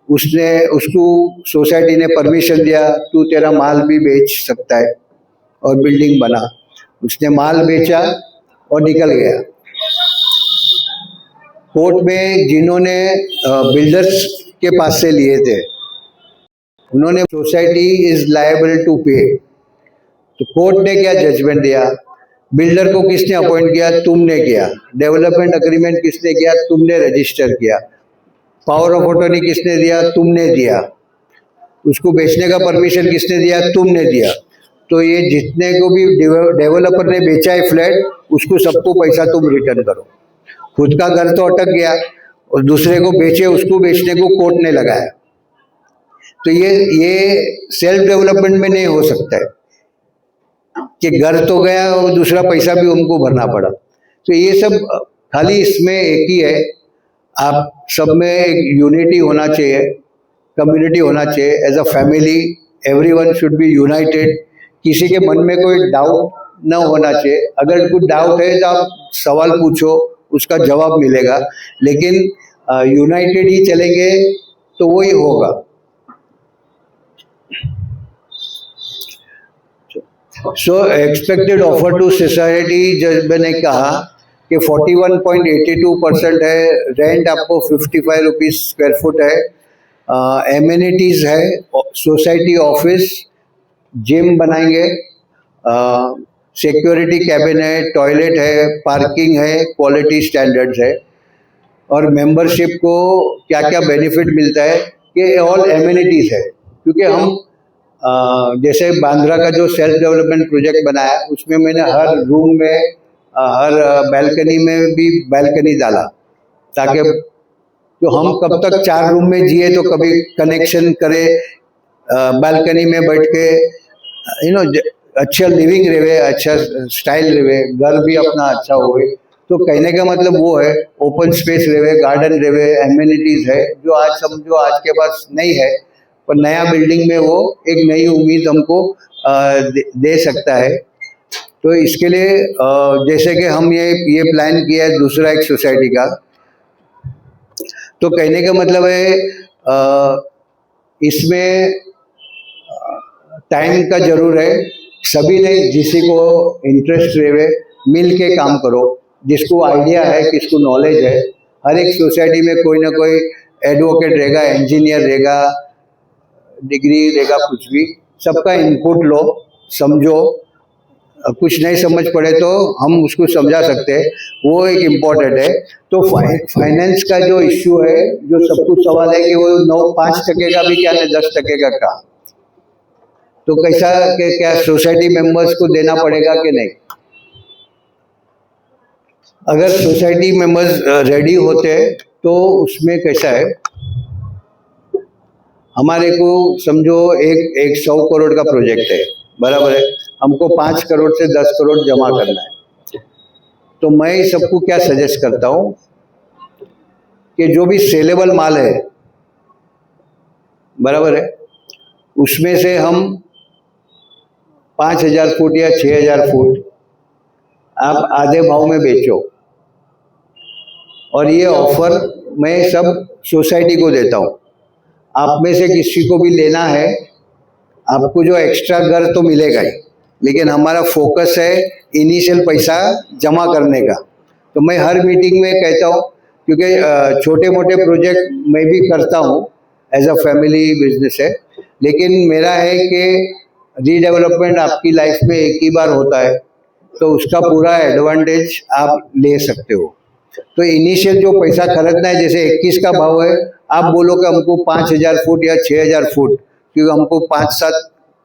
उसको सोसाइटी ने परमिशन दिया, तू तेरा माल भी बेच सकता है, और बिल्डिंग बना। उसने माल बेचा और निकल गया। कोर्ट में जिन्होंने बिल्डर्स के पास से लिए थे, उन्होंने सोसाइटी इज लायबल टू पे, तो कोर्ट ने क्या जजमेंट दिया, बिल्डर को किसने अपॉइंट किया, तुमने किया, डेवलपमेंट अग्रीमेंट किसने किया, तुमने रजिस्टर किया, पावर ऑफ अटॉर्नी किसने दिया, तुमने दिया, उसको बेचने का परमिशन किसने दिया, तुमने दिया। तो ये जितने को भी डेवलपर ने बेचा है फ्लैट, उसको सबको पैसा तुम रिटर्न करो। खुद का घर तो अटक गया और दूसरे को बेचे, उसको बेचने को कोर्ट ने लगाया। तो ये सेल्फ डेवलपमेंट में नहीं हो सकता है कि घर तो गया और दूसरा पैसा भी उनको भरना पड़ा। तो ये सब खाली इसमें एक ही है, आप सब में एक यूनिटी होना चाहिए, कम्युनिटी होना चाहिए। As a family everyone should be united, किसी के मन में कोई डाउट न होना चाहिए। अगर कुछ डाउट है तो आप सवाल पूछो, उसका जवाब मिलेगा, लेकिन यूनाइटेड ही चलेंगे तो वही होगा। So expected offer to society, जब मैंने कहा कि 41.82% है, रेंट आपको 55 रुपीज़ स्क्वायर फुट है, एमिनिटीज़ है, सोसाइटी ऑफिस, जिम बनाएंगे, सिक्योरिटी कैबिन है, टॉयलेट है, पार्किंग है, क्वालिटी स्टैंडर्ड्स है। और मेंबरशिप को क्या क्या बेनिफिट मिलता है कि ऑल एमिनिटीज़ है, क्योंकि हम जैसे बांद्रा का जो सेल्फ डेवलपमेंट प्रोजेक्ट बनाया, उसमें मैंने हर रूम में, हर बैल्कनी में भी बैल्कनी डाला, ताकि तो हम कब तक 4 रूम में जिए तो कभी कनेक्शन करे, बैल्कनी में बैठ के अच्छा लिविंग रहे, अच्छा स्टाइल रहे, घर भी अपना अच्छा होवे। तो कहने का मतलब वो है, ओपन स्पेस रहे, गार्डन रहे, एमिनिटीज है, जो आज समझो आज के पास नहीं है, पर नया बिल्डिंग में वो एक नई उम्मीद हमको दे सकता है। तो इसके लिए जैसे कि हम ये प्लान किया है दूसरा एक सोसाइटी का, तो कहने का मतलब है इसमें टाइम का जरूर है, सभी ने जिसी को इंटरेस्ट रहे मिल के काम करो, जिसको आइडिया है, किसको नॉलेज है। हर एक सोसाइटी में कोई ना कोई एडवोकेट रहेगा, इंजीनियर रहेगा, डिग्री रहेगा, कुछ भी, सबका इनपुट लो, समझो, कुछ नहीं समझ पड़े तो हम उसको समझा सकते हैं, वो एक इम्पोर्टेंट है। तो फाइनेंस का जो इश्यू है, जो सब कुछ सवाल है कि वो 5% का भी क्या नहीं, 10% का, तो कैसा कि क्या सोसाइटी मेंबर्स को देना पड़ेगा कि नहीं। अगर सोसाइटी मेंबर्स रेडी होते तो उसमें कैसा है, हमारे को समझो एक 100 करोड़ का प्रोजेक्ट है, बराबर है, हमको 5 करोड़ से 10 करोड़ जमा करना है। तो मैं सबको क्या सजेस्ट करता हूँ कि जो भी सेलेबल माल है, बराबर है, उसमें से हम 5000 फुट या 6000 फुट आप आधे भाव में बेचो, और ये ऑफर मैं सब सोसाइटी को देता हूँ। आप में से किसी को भी लेना है, आपको जो एक्स्ट्रा घर तो मिलेगा ही, लेकिन हमारा फोकस है इनिशियल पैसा जमा करने का। तो मैं हर मीटिंग में कहता हूँ, क्योंकि छोटे मोटे प्रोजेक्ट मैं भी करता हूँ, एज अ फैमिली बिजनेस है, लेकिन मेरा है कि रीडेवलपमेंट आपकी लाइफ में एक ही बार होता है, तो उसका पूरा एडवांटेज आप ले सकते हो। तो इनिशियल जो पैसा खरीदना है, जैसे 21 का भाव है, आप बोलो कि हमको 5,000 फुट या 6,000 फुट, क्योंकि हमको 5-7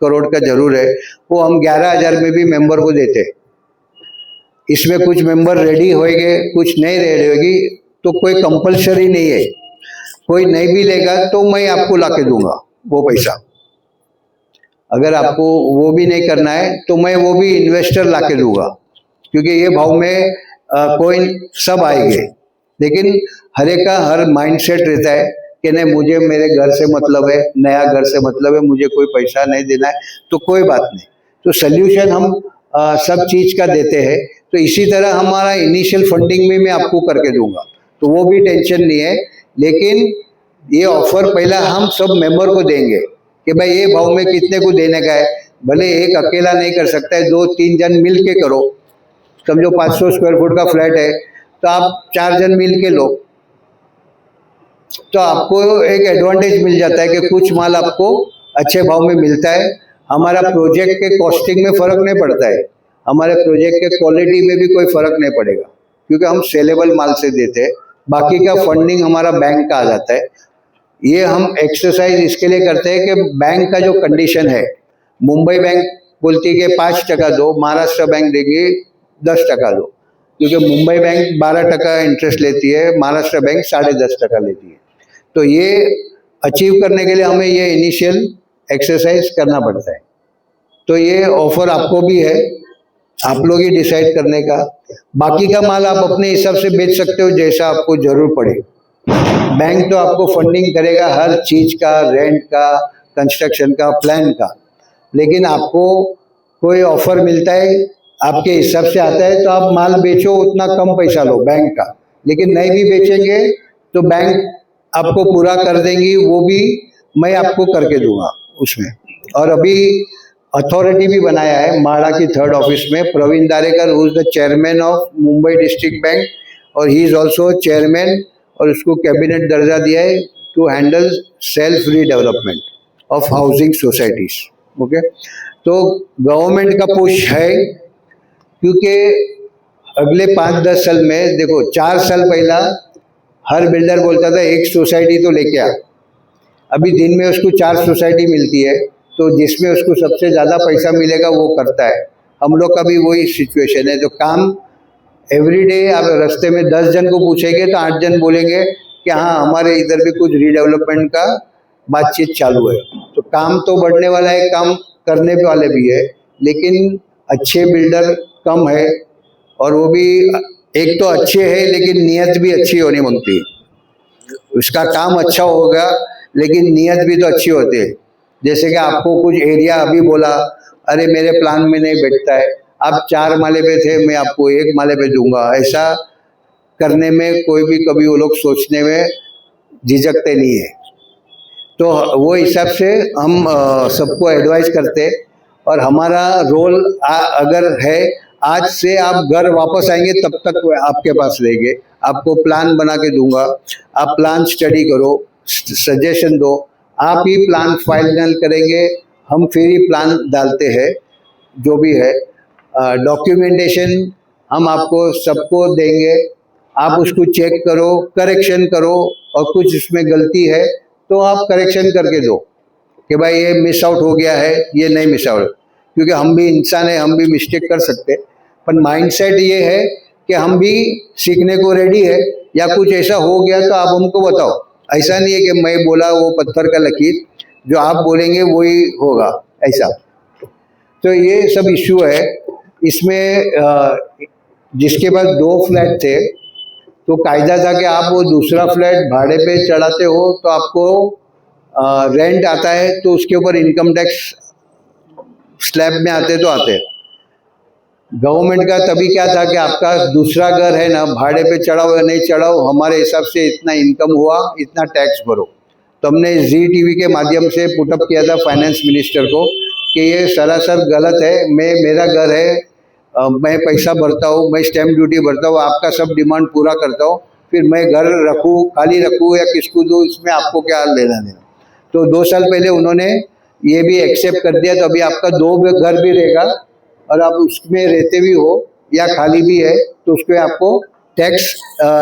करोड़ का जरूर है, वो हम 11,000 में भी मेंबर को देते हैं। इसमें कुछ मेंबर रेडी होएंगे, कुछ नहीं रेडी होगी, तो कोई कंपलसरी नहीं है। कोई नहीं भी लेगा तो मैं आपको लाके दूंगा वो पैसा। अगर आपको वो भी नहीं करना है तो मैं वो भी इन्वेस्टर लाके दूंगा, क्योंकि ये भाव में कोइन सब आएंगे। लेकिन हर एक का हर माइंडसेट रहता है कि नहीं, मुझे मेरे घर से मतलब है, नया घर से मतलब है, मुझे कोई पैसा नहीं देना है, तो कोई बात नहीं। तो सल्यूशन हम सब चीज का देते हैं। तो इसी तरह हमारा इनिशियल फंडिंग में मैं आपको करके दूंगा, तो वो भी टेंशन नहीं है। लेकिन ये ऑफर पहला हम सब मेंबर को देंगे कि भाई ये भाव में कितने को देने का है। भले एक अकेला नहीं कर सकता है, 2-3 जन मिल के करो। समझो 500 स्क्वायर फुट का फ्लैट है, तो आप 4 जन मिल के लो, तो आपको एक एडवांटेज मिल जाता है कि कुछ माल आपको अच्छे भाव में मिलता है। हमारा प्रोजेक्ट के कॉस्टिंग में फर्क नहीं पड़ता है, हमारे प्रोजेक्ट के क्वालिटी में भी कोई फर्क नहीं पड़ेगा, क्योंकि हम सेलेबल माल से देते हैं। बाकी का फंडिंग हमारा बैंक का आ जाता है। ये हम एक्सरसाइज इसके लिए करते हैं कि बैंक का जो कंडीशन है, मुंबई बैंक बोलती है कि 5% दो, महाराष्ट्र बैंक देंगे 10% दो, क्योंकि मुंबई बैंक 12% इंटरेस्ट लेती है, महाराष्ट्र बैंक 10.5% लेती है। तो ये अचीव करने के लिए हमें ये इनिशियल एक्सरसाइज करना पड़ता है। तो ये ऑफर आपको भी है, आप लोग ही डिसाइड करने का। बाकी का माल आप अपने हिसाब से बेच सकते हो जैसा आपको जरूर पड़े। बैंक तो आपको फंडिंग करेगा हर चीज का, रेंट का, कंस्ट्रक्शन का, प्लान का। लेकिन आपको कोई ऑफर मिलता है, आपके हिसाब से आता है, तो आप माल बेचो, उतना कम पैसा लो बैंक का। लेकिन नहीं भी बेचेंगे तो बैंक आपको पूरा कर देंगी, वो भी मैं आपको करके दूंगा उसमें। और अभी अथॉरिटी भी बनाया है माड़ा की 3rd ऑफिस में, Pravin Darekar, who is the chairman of Mumbai district bank, और ही इज ऑल्सो चेयरमैन, और उसको कैबिनेट दर्जा दिया है to handle self redevelopment of housing societies. Okay, तो गवर्नमेंट का पुश है, क्योंकि अगले 5-10 साल में देखो, 4 साल पहला हर बिल्डर बोलता था एक सोसाइटी तो लेके आ। अभी दिन में उसको 4 सोसाइटी मिलती है, तो जिसमें उसको सबसे ज़्यादा पैसा मिलेगा वो करता है। हम लोग का भी वही सिचुएशन है। जो काम एवरीडे आप रास्ते में 10 जन को पूछेंगे तो 8 जन बोलेंगे कि हाँ, हमारे इधर भी कुछ रीडेवलपमेंट का बातचीत चालू है। तो काम तो बढ़ने वाला है, काम करने वाले भी है, लेकिन अच्छे बिल्डर कम है। और वो भी एक तो अच्छे है, लेकिन नियत भी अच्छी होनी मांगती है। उसका काम अच्छा होगा, लेकिन नियत भी तो अच्छी होती है। जैसे कि आपको कुछ एरिया अभी बोला, अरे मेरे प्लान में नहीं बैठता है, आप 4 माले पे थे, मैं आपको 1 माले पे दूंगा, ऐसा करने में कोई भी कभी वो लोग सोचने में झिझकते नहीं है। तो वो हिसाब से हम सबको एडवाइस करते। और हमारा रोल अगर है, आज से आप घर वापस आएंगे तब तक आपके पास रहेंगे, आपको प्लान बना के दूंगा, आप प्लान स्टडी करो, सजेशन दो, आप ही प्लान फाइनल करेंगे, हम फिर ही प्लान डालते हैं जो भी है। डॉक्यूमेंटेशन हम आपको सबको देंगे, आप उसको चेक करो, करेक्शन करो, और कुछ इसमें गलती है तो आप करेक्शन करके दो कि भाई ये मिस आउट हो गया है, ये नहीं मिस आउट, क्योंकि हम भी इंसान है, हम भी मिस्टेक कर सकते। पर माइंडसेट ये है कि हम भी सीखने को रेडी है, या कुछ ऐसा हो गया तो आप हमको बताओ। ऐसा नहीं है कि मैं बोला वो पत्थर का लकीर, जो आप बोलेंगे वही होगा, ऐसा। तो ये सब इश्यू है इसमें। जिसके पास 2 फ्लैट थे, तो कायदा था कि आप वो दूसरा फ्लैट भाड़े पे चढ़ाते हो तो आपको रेंट आता है, तो उसके ऊपर इनकम टैक्स स्लैब में आते तो आते। गवर्नमेंट का तभी क्या था कि आपका दूसरा घर है ना, भाड़े पे चढ़ाओ या नहीं चढ़ाओ, हमारे हिसाब से इतना इनकम हुआ, इतना टैक्स भरो। तो हमने जी टीवी के माध्यम से पुटअप किया था फाइनेंस मिनिस्टर को कि ये सरासर गलत है, मेरा घर है, मैं पैसा भरता हूँ, मैं स्टैम्प ड्यूटी भरता हूँ, आपका सब डिमांड पूरा करता हूँ, फिर मैं घर रखूँ, खाली रखूँ या किसको दूँ, इसमें आपको क्या लेना देना। तो 2 साल पहले उन्होंने ये भी एक्सेप्ट कर दिया, तो अभी आपका 2 घर भी रहेगा और आप उसमें रहते भी हो या खाली भी है तो उस पर आपको टैक्स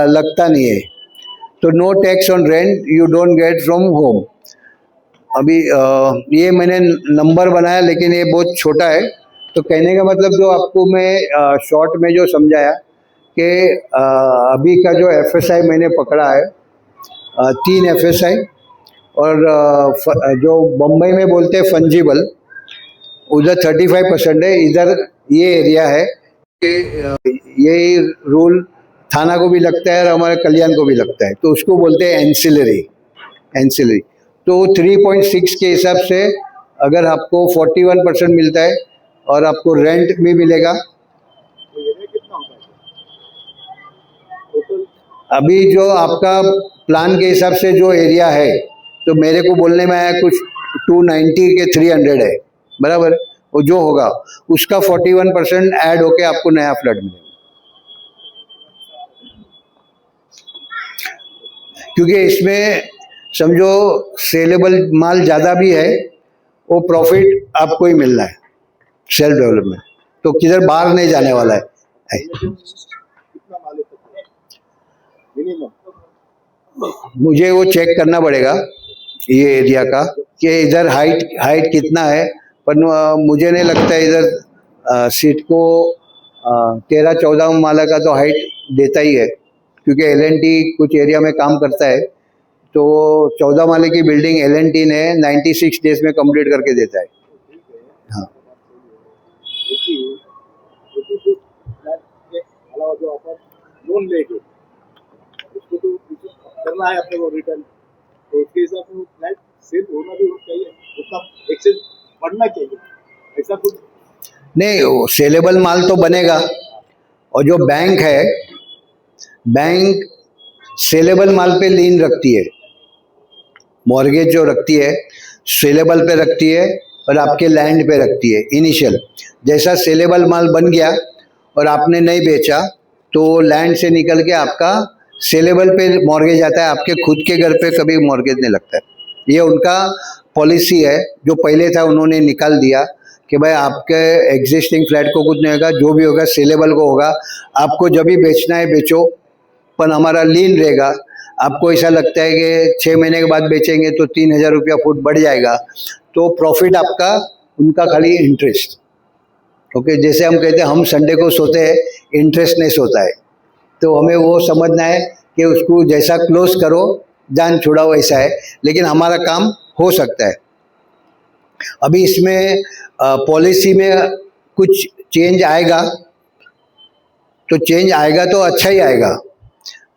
लगता नहीं है। तो no tax on rent you don't get from home. अभी ये मैंने नंबर बनाया लेकिन ये बहुत छोटा है। तो कहने का मतलब जो आपको मैं शॉर्ट में जो समझाया कि अभी का जो FSI मैंने पकड़ा है 3 FSI और जो बम्बई में बोलते हैं फंजिबल, उधर 35% है, इधर ये एरिया है कि यही रूल थाना को भी लगता है और हमारे कल्याण को भी लगता है, तो उसको बोलते हैं एंसिलरी। तो 3.6 के हिसाब से अगर आपको 41% मिलता है और आपको रेंट भी मिलेगा। अभी जो आपका प्लान के हिसाब से जो एरिया है, तो मेरे को बोलने में आया कुछ 290 के 300 है, बराबर। वो जो होगा उसका 41% ऐड होके आपको नया फ्लैट मिलेगा। क्योंकि इसमें समझो सेलेबल माल ज़्यादा भी है, वो प्रॉफिट आपको ही मिलना है, सेल्फ डेवलपमेंट, तो किधर बाहर नहीं जाने वाला है। मुझे वो चेक करना पड़ेगा ये एरिया का कि इधर हाइट कितना है, पर मुझे नहीं लगता है इधर सीट को 13-14 माला का तो हाइट देता ही है, क्योंकि L&T कुछ एरिया में काम करता है, तो 14 माले की बिल्डिंग L&T ने 96 डेज में कंप्लीट करके देता है। हाँ, लोन लेके उसको तो करना है अपने को रिटर्न, तो उसके हिसाब से फ्लैट सेल होना भी चाहिए, उसका एक्सेस बढ़ना चाहिए, ऐसा कुछ नहीं। वो सेलेबल माल तो बनेगा, और जो बैंक है, बैंक सेलेबल माल पे लीन रखती है, मॉर्गेज जो रखती है सेलेबल पे रखती है और आपके लैंड पे रखती है इनिशियल। जैसा सेलेबल माल बन गया और आपने नहीं बेचा तो लैंड से निकल के आपका सेलेबल पे मॉर्गेज आता है, आपके खुद के घर पे कभी मॉर्गेज नहीं लगता है। ये उनका पॉलिसी है, जो पहले था उन्होंने निकाल दिया कि भाई आपके एग्जिस्टिंग फ्लैट को कुछ नहीं होगा, जो भी होगा सेलेबल को होगा, आपको जब भी बेचना है बेचो, पर हमारा लीन रहेगा। आपको ऐसा लगता है कि 6 महीने के बाद बेचेंगे तो 3000 रुपया फुट बढ़ जाएगा, तो प्रॉफिट आपका, उनका खाली इंटरेस्ट। ओके, जैसे हम कहते हैं हम संडे को सोते हैं, इंटरेस्ट नहीं सोता है, तो हमें वो समझना है कि उसको जैसा क्लोज करो जान छुड़ाओ, ऐसा है। लेकिन हमारा काम हो सकता है। अभी इसमें पॉलिसी में कुछ चेंज आएगा, तो चेंज आएगा तो अच्छा ही आएगा,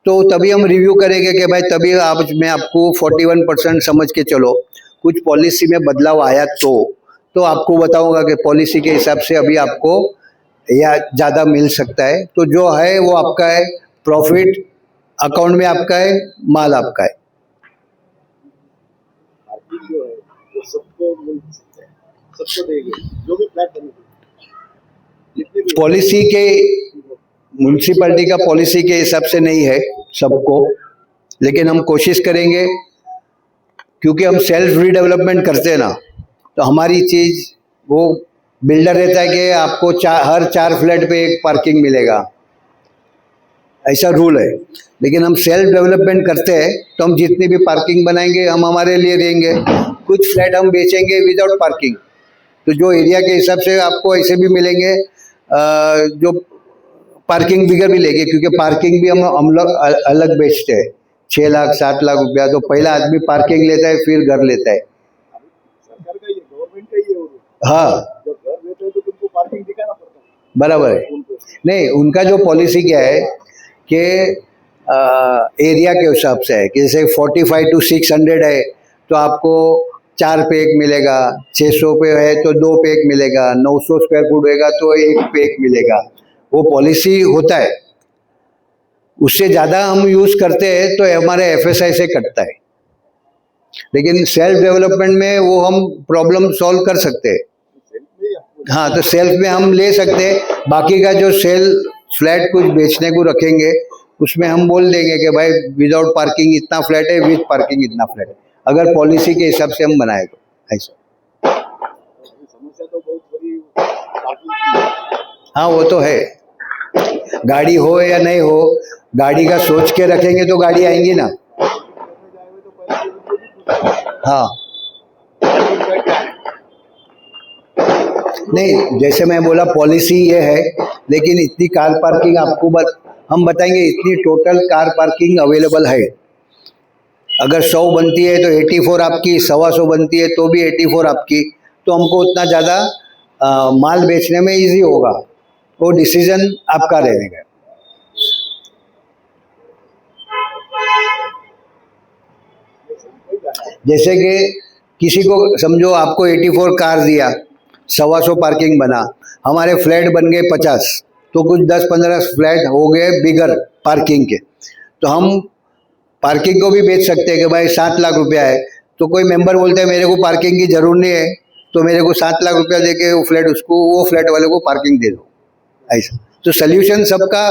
तो तभी हम रिव्यू करेंगे कि भाई तभी मैं आपको 41% समझ के चलो। कुछ पॉलिसी में बदलाव आया तो आपको बताऊंगा कि पॉलिसी के हिसाब से अभी आपको या ज़्यादा मिल सकता है। तो जो है वो आपका है, प्रॉफिट अकाउंट में आपका है, माल आपका है। जो है वो सबको मिल सकता है, सबको देंगे जो भी फ्लैट बनेगा। पॉलिसी के म्यूनसिपैलिटी का पॉलिसी के हिसाब से नहीं है सबको, लेकिन हम कोशिश करेंगे, क्योंकि हम सेल्फ रीडेवलपमेंट करते हैं ना, तो हमारी चीज़ वो बिल्डर रहता है कि आपको हर 4 फ्लैट पे एक पार्किंग मिलेगा, ऐसा रूल है। लेकिन हम सेल्फ डेवलपमेंट करते हैं तो हम जितनी भी पार्किंग बनाएंगे हम हमारे लिए देंगे। कुछ फ्लैट हम बेचेंगे विदाउट पार्किंग, तो जो एरिया के हिसाब से आपको ऐसे भी मिलेंगे जो पार्किंग बिगर भी लेंगे, क्योंकि पार्किंग भी हम लोग अलग बेचते हैं। 6 लाख 7 लाख रुपया तो पहला आदमी पार्किंग लेता है, फिर घर लेता है। सरकार का ये, गवर्नमेंट का ये, हाँ, जब घर लेते हैं तो तुमको पार्किंग दिखाना पड़ता है, बराबर है। नहीं, उनका जो पॉलिसी क्या है कि एरिया के हिसाब से है कि जैसे 45 to 600 है तो आपको 4 पे एक मिलेगा, 600 पे है तो 2 पे एक मिलेगा, 900 स्क्वायर फुट होगा तो 1 पे एक मिलेगा, वो पॉलिसी होता है। उससे ज़्यादा हम यूज़ करते हैं तो हमारे FSI से कटता है। लेकिन सेल्फ डेवलपमेंट में वो हम प्रॉब्लम सॉल्व कर सकते हैं। हाँ, तो सेल्फ में हम ले सकते हैं, बाकी का जो सेल फ्लैट कुछ बेचने को रखेंगे उसमें हम बोल देंगे कि भाई विदाउट पार्किंग इतना फ्लैट है, विद पार्किंग इतना फ्लैट है, अगर पॉलिसी के हिसाब से हम बनाए तो ऐसा। हाँ वो तो है, गाड़ी हो या नहीं हो, गाड़ी का सोच के रखेंगे तो गाड़ी आएंगी ना। हाँ नहीं, जैसे मैं बोला पॉलिसी ये है, लेकिन इतनी कार पार्किंग आपको हम बताएंगे इतनी टोटल कार पार्किंग अवेलेबल है। अगर 100 बनती है तो 84 आपकी, 125 बनती है तो भी 84 आपकी, तो हमको उतना ज़्यादा माल बेचने में इजी होगा। वो डिसीजन आपका रहेगा। जैसे कि किसी को समझो आपको 84 कार दिया, 125 पार्किंग बना, हमारे फ्लैट बन गए 50, तो कुछ 10-15 फ्लैट हो गए बिगर पार्किंग के, तो हम पार्किंग को भी बेच सकते हैं कि भाई 7 लाख रुपया है, तो कोई मेंबर बोलते हैं मेरे को पार्किंग की जरूर नहीं है, तो मेरे को 7 लाख रुपया दे के वो फ्लैट उसको, वो फ्लैट वाले को पार्किंग दे दो, ऐसा। तो सोल्यूशन सबका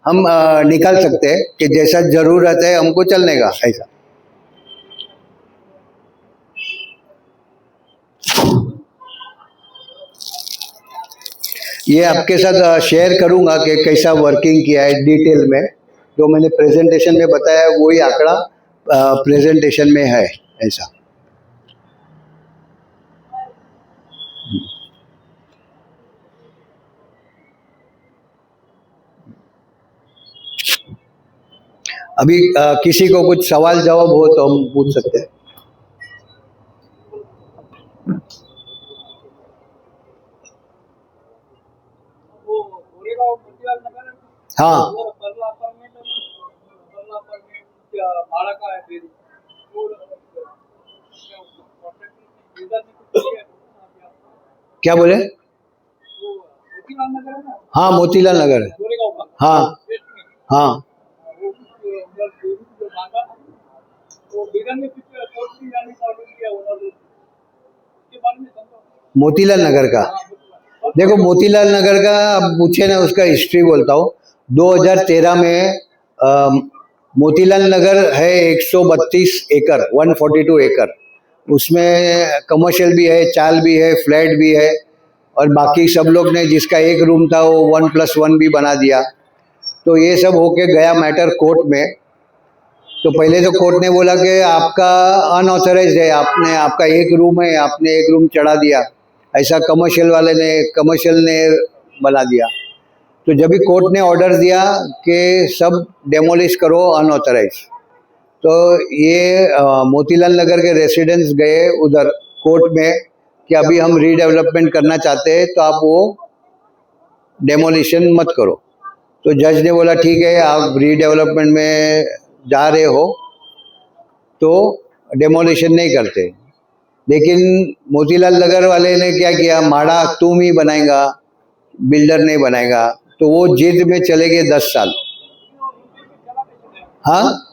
हम निकाल सकते हैं कि जैसा जरूरत है हमको चलने का, ऐसा। ये आपके साथ शेयर करूंगा कि कैसा वर्किंग किया है डिटेल में, जो मैंने प्रेजेंटेशन में बताया वही आंकड़ा प्रेजेंटेशन में है, ऐसा। अभी किसी को कुछ सवाल जवाब हो तो हम पूछ सकते हैं। हाँ क्या बोले? हाँ मोतीलाल नगर है। हाँ हाँ मोतीलाल नगर का, देखो मोतीलाल नगर का अब पूछे ना, उसका हिस्ट्री बोलता हूँ। 2013 में अ, मोतीलाल नगर है 132 एकड़, 142 एकड़, उसमें कमर्शियल भी है, चाल भी है, फ्लैट भी है, और बाकी सब लोग ने जिसका एक रूम था वो 1+1 भी बना दिया। तो ये सब होके गया मैटर कोर्ट में। तो पहले तो कोर्ट ने बोला कि आपका अनऑथराइज्ड है, आपने, आपका एक रूम है, आपने एक रूम चढ़ा दिया, ऐसा कमर्शियल वाले ने, कमर्शियल ने बना दिया। तो जब भी कोर्ट ने ऑर्डर दिया कि सब डेमोलिश करो अनऑथराइज, तो ये मोतीलाल नगर के रेसिडेंट्स गए उधर कोर्ट में कि अभी हम रीडेवलपमेंट करना चाहते हैं, तो आप वो डेमोलिशन मत करो। तो जज ने बोला ठीक है, आप रीडेवलपमेंट में जा रहे हो तो डेमोलिशन नहीं करते। लेकिन मोतीलाल नगर वाले ने क्या किया, माड़ा तुम ही बनाएगा, बिल्डर नहीं बनाएगा, तो वो जिद में चले गए 10 साल। हाँ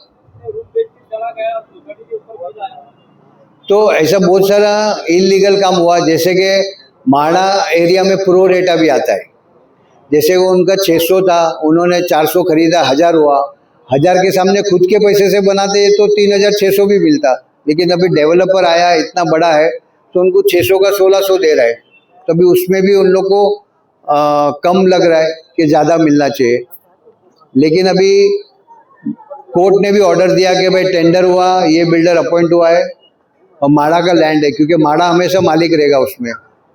तो ऐसा बहुत सारा इलीगल काम हुआ, जैसे कि माड़ा एरिया में प्रो रेटा भी आता है। जैसे वो उनका 600 था, उन्होंने 400 खरीदा, 1000 हुआ, 1000 के सामने खुद के पैसे से बनाते तो 3600 भी मिलता। लेकिन अभी डेवलपर आया, इतना बड़ा है, तो उनको 600 का 1600 दे रहा है, तभी उसमें भी उन लोग को कम लग रहा है कि ज़्यादा मिलना चाहिए। लेकिन अभी कोर्ट ने भी ऑर्डर दिया कि भाई टेंडर हुआ, ये बिल्डर अपॉइंट हुआ है और माड़ा का लैंड है, क्योंकि माड़ा हमेशा मालिक रहेगा उसमें,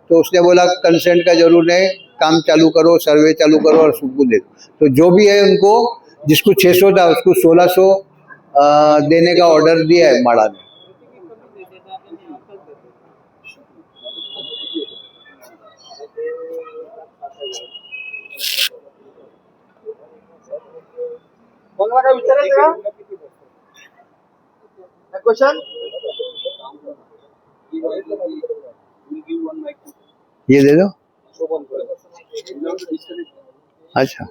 तो उसने बोला कंसेंट का जरूर नहीं, काम चालू करो, सर्वे चालू करो और सबको दे दो। तो जो भी है उनको, जिसको 600 था उसको 1600 देने का ऑर्डर दिया है माड़ा ने। कोणाला काय विचारायचं का क्वेश्चन? ये दे दो। अच्छा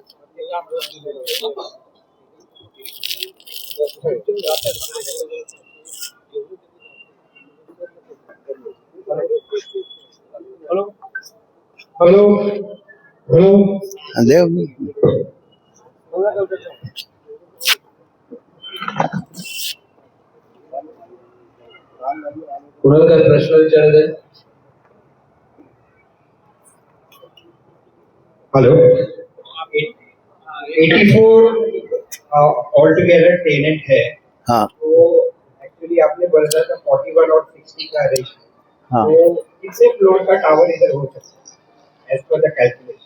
हेलो हेलो हेलो देव बोलना का विचार सांगा. कुणाला काय प्रश्न विचारायचा आहे? हेलो 84 ऑल टुगेदर टेनेंट है. हाँ तो एक्चुअली आपने बोला था 41 और 60 का रेशियो. हाँ तो कितने फ्लोर का टावर इधर हो सकता है एज पर द कैलकुलेशन?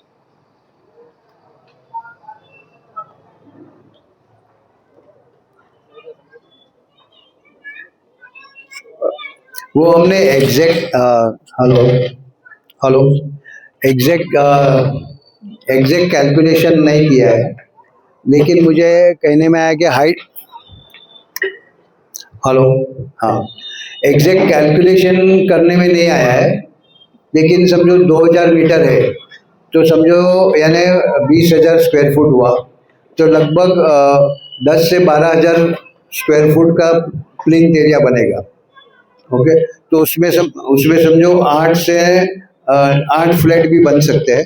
वो हमने exact hello hello exact calculation नहीं किया है, लेकिन मुझे कहने में आया कि हाइट हेलो हाँ एग्जैक्ट कैलकुलेशन करने में नहीं आया है, लेकिन समझो 2000 मीटर है तो समझो यानी 20,000 स्क्वायर फुट हुआ, तो लगभग 10 से 12,000 स्क्वायर फुट का प्लिंथ एरिया बनेगा. ओके, तो उसमें समझो 8 फ्लैट भी बन सकते हैं.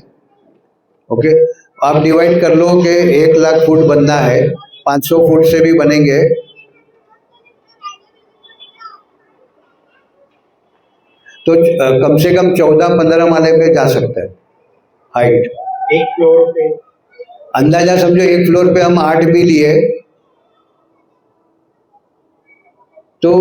ओके, आप डिवाइड कर लो कि 1,00,000 फुट बनना है, 500 फुट से भी बनेंगे. तो कम से कम 14-15 माले पे जा सकता है हाइट. एक फ्लोर पे अंदाजा समझो एक फ्लोर पे हम 8 भी लिए तो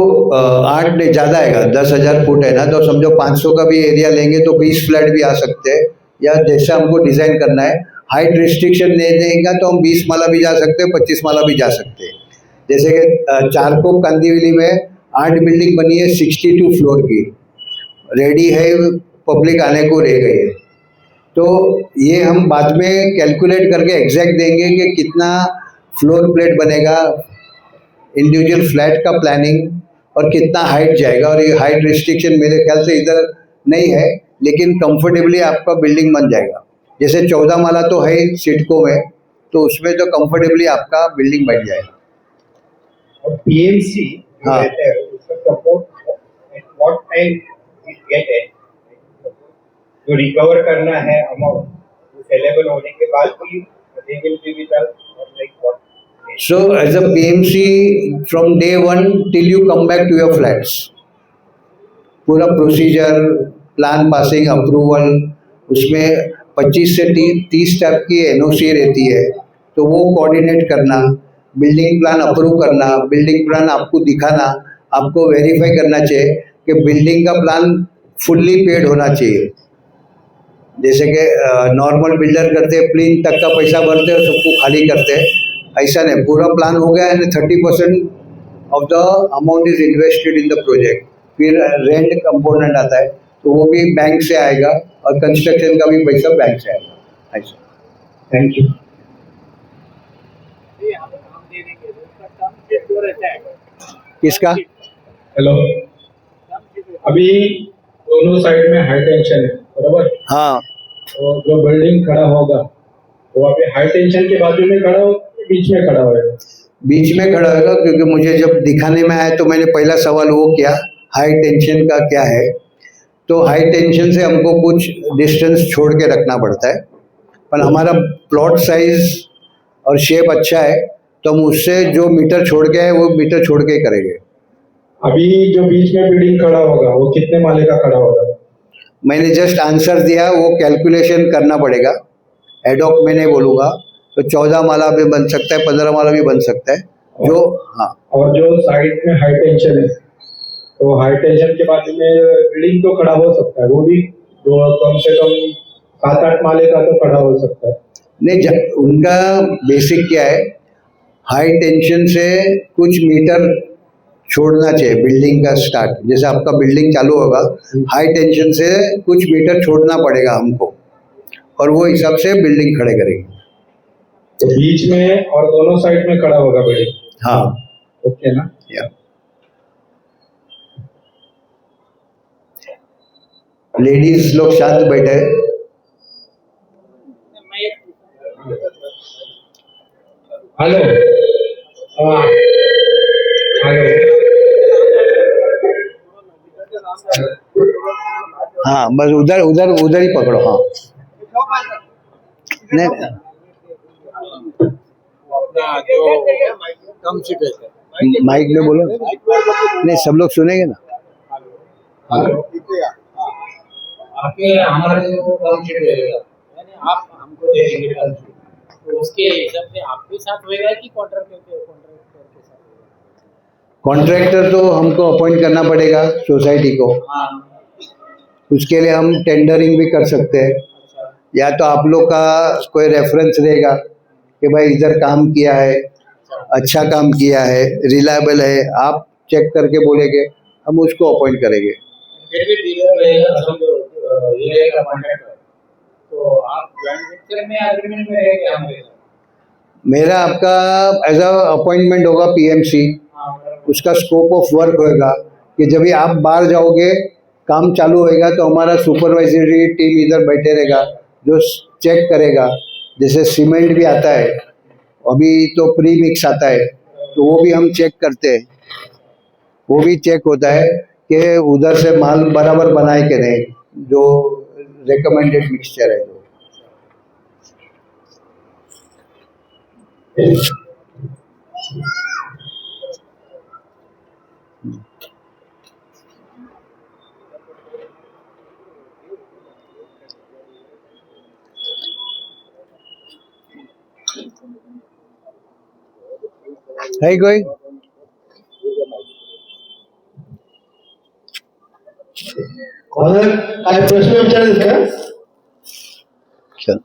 8 ज़्यादा आएगा, 10,000 फुट है ना, तो समझो 500 का भी एरिया लेंगे तो 20 फ्लैट भी आ सकते हैं, या जैसा हमको डिज़ाइन करना है. हाइट रिस्ट्रिक्शन नहीं देगा तो हम 20 माला भी जा सकते हैं, 25 माला भी जा सकते हैं. जैसे कि चारकोप कांदिवली में 8 बिल्डिंग बनी है 62 फ्लोर की, रेडी है, पब्लिक आने को रह गई है. तो ये हम बाद में कैलकुलेट करके एग्जैक्ट देंगे कि कितना फ्लोर प्लेट बनेगा, इंडिविजुअल फ्लैट का प्लानिंग, और कितना हाइट जाएगा. और ये हाइट रिस्ट्रिक्शन मेरे ख्याल से इधर नहीं है, लेकिन कंफर्टेबली आपका बिल्डिंग बन जाएगा. जैसे 14 माला तो है सिडको में, तो उसमें तो कंफर्टेबली आपका बिल्डिंग बन जाएगा. और पीएमसी हाँ. रहता है उसका support at what time it get है, जो रिकवर करना है अमाउंट अवेलेबल होने के बाद भी they will be with us और like what. So as a PMC, from day one till you come back to your flats, पूरा प्रोसीजर, प्लान पासिंग, अप्रूवल, उसमें 25 से 30 टाइप की एनओसी रहती है, तो वो कोऑर्डिनेट करना, बिल्डिंग प्लान अप्रूव करना, बिल्डिंग प्लान आपको दिखाना, आपको वेरीफाई करना चाहिए कि बिल्डिंग का प्लान फुल्ली पेड होना चाहिए. जैसे कि नॉर्मल बिल्डर करते हैं, प्लिंथ तक का पैसा भरते हैं और सबको खाली करते हैं, ऐसा नहीं. पूरा प्लान हो गया है, 30% of the amount is invested in the project. फिर रेंट कंपोनेंट आता है, तो वो भी बैंक से आएगा, और कंस्ट्रक्शन का भी पैसा बैंक से आएगा. ऐसा. Thank you. यहाँ पे काम दे देंगे तो उसका कम से जो रहता है किसका? हेलो अभी दोनों साइड में हाई टेंशन है बराबर. हाँ, तो जो बिल्डिंग खड़ा होगा वो अभी हाई टेंशन के बाजू में खड़ा हो, बीच में खड़ा होगा? बीच में खड़ा होगा, क्योंकि मुझे जब दिखाने में आया तो मैंने पहला सवाल वो किया, हाई टेंशन का क्या है. तो हाई टेंशन से हमको कुछ डिस्टेंस छोड़ के रखना पड़ता है, पर हमारा प्लॉट साइज और शेप अच्छा है, तो हम उससे जो मीटर छोड़ के है वो मीटर छोड़ के ही करेंगे. अभी जो बीच में बिल्डिंग खड़ा होगा वो कितने माले का खड़ा होगा? मैंने जस्ट आंसर दिया, वो कैलकुलेशन करना पड़ेगा, एडॉक में नहीं बोलूँगा. तो 14 माला भी बन सकता है, 15 माला भी बन सकता है. जो हाँ, और जो साइड में हाई टेंशन है तो हाई टेंशन के बाजू में बिल्डिंग तो खड़ा हो सकता है, वो भी जो कम से कम 7-8 माले का तो खड़ा हो सकता है. नहीं, उनका बेसिक क्या है, हाई टेंशन से कुछ मीटर छोड़ना चाहिए बिल्डिंग का स्टार्ट. जैसे आपका बिल्डिंग चालू होगा, हाई टेंशन से कुछ मीटर छोड़ना पड़ेगा हमको, और वो हिसाब से बिल्डिंग खड़े करेंगे. तो बीच में और दोनों साइड में खड़ा होगा बिल्डिंग. हाँ, ओके ना? या लेडीज लोग शांत बैठे. हेलो हाँ हेलो हाँ, बस उधर उधर उधर ही पकड़ो. हाँ, नहीं अपना जो कम सीट रहता है माइक में बोलो, नहीं सब लोग सुनेंगे ना। आपके हमारे जो कम सीट रहेगा यानी आप हमको दे देंगे कम सीट, तो उसके हिसाब से आपके साथ होएगा कि कॉन्ट्रैक्टर के साथ होएगा? कॉन्ट्रैक्टर तो हमको अपॉइंट करना पड़ेगा सोसाइटी को, हाँ उसके लिए हम टेंडरिंग भी कर सकते हैं, अच्छा या तो आप लोग का कोई रेफरेंस रहेगा कि भाई इधर काम किया है, अच्छा काम किया है, रिलायबल है, आप चेक करके बोलेंगे, हम उसको अपॉइंट करेंगे। फिर भी डीलर रहेगा समझो ये रहेगा कॉन्ट्रैक्टर, तो आप जॉइंट वेंचर में एग्रीमेंट में रहेंगे हमारे साथ? मेरा आपका एज अ अपॉइंटमेंट होगा पीएमसी, हाँ बराबर। उसका स्कोप ऑफ वर्क होएगा कि जब भी आप बाहर जाओगे काम चालू होएगा तो हमारा सुपरवाइजरी टीम इधर बैठे रहेगा जो चेक करेगा। जैसे सीमेंट भी आता है, अभी तो प्री मिक्स आता है, तो वो भी हम चेक करते हैं, वो भी चेक होता है कि उधर से माल बराबर बनाए कि नहीं, जो रिकमेंडेड मिक्सचर है जो। है कोई? ऑनर काय प्रश्न विचारायचे का? चल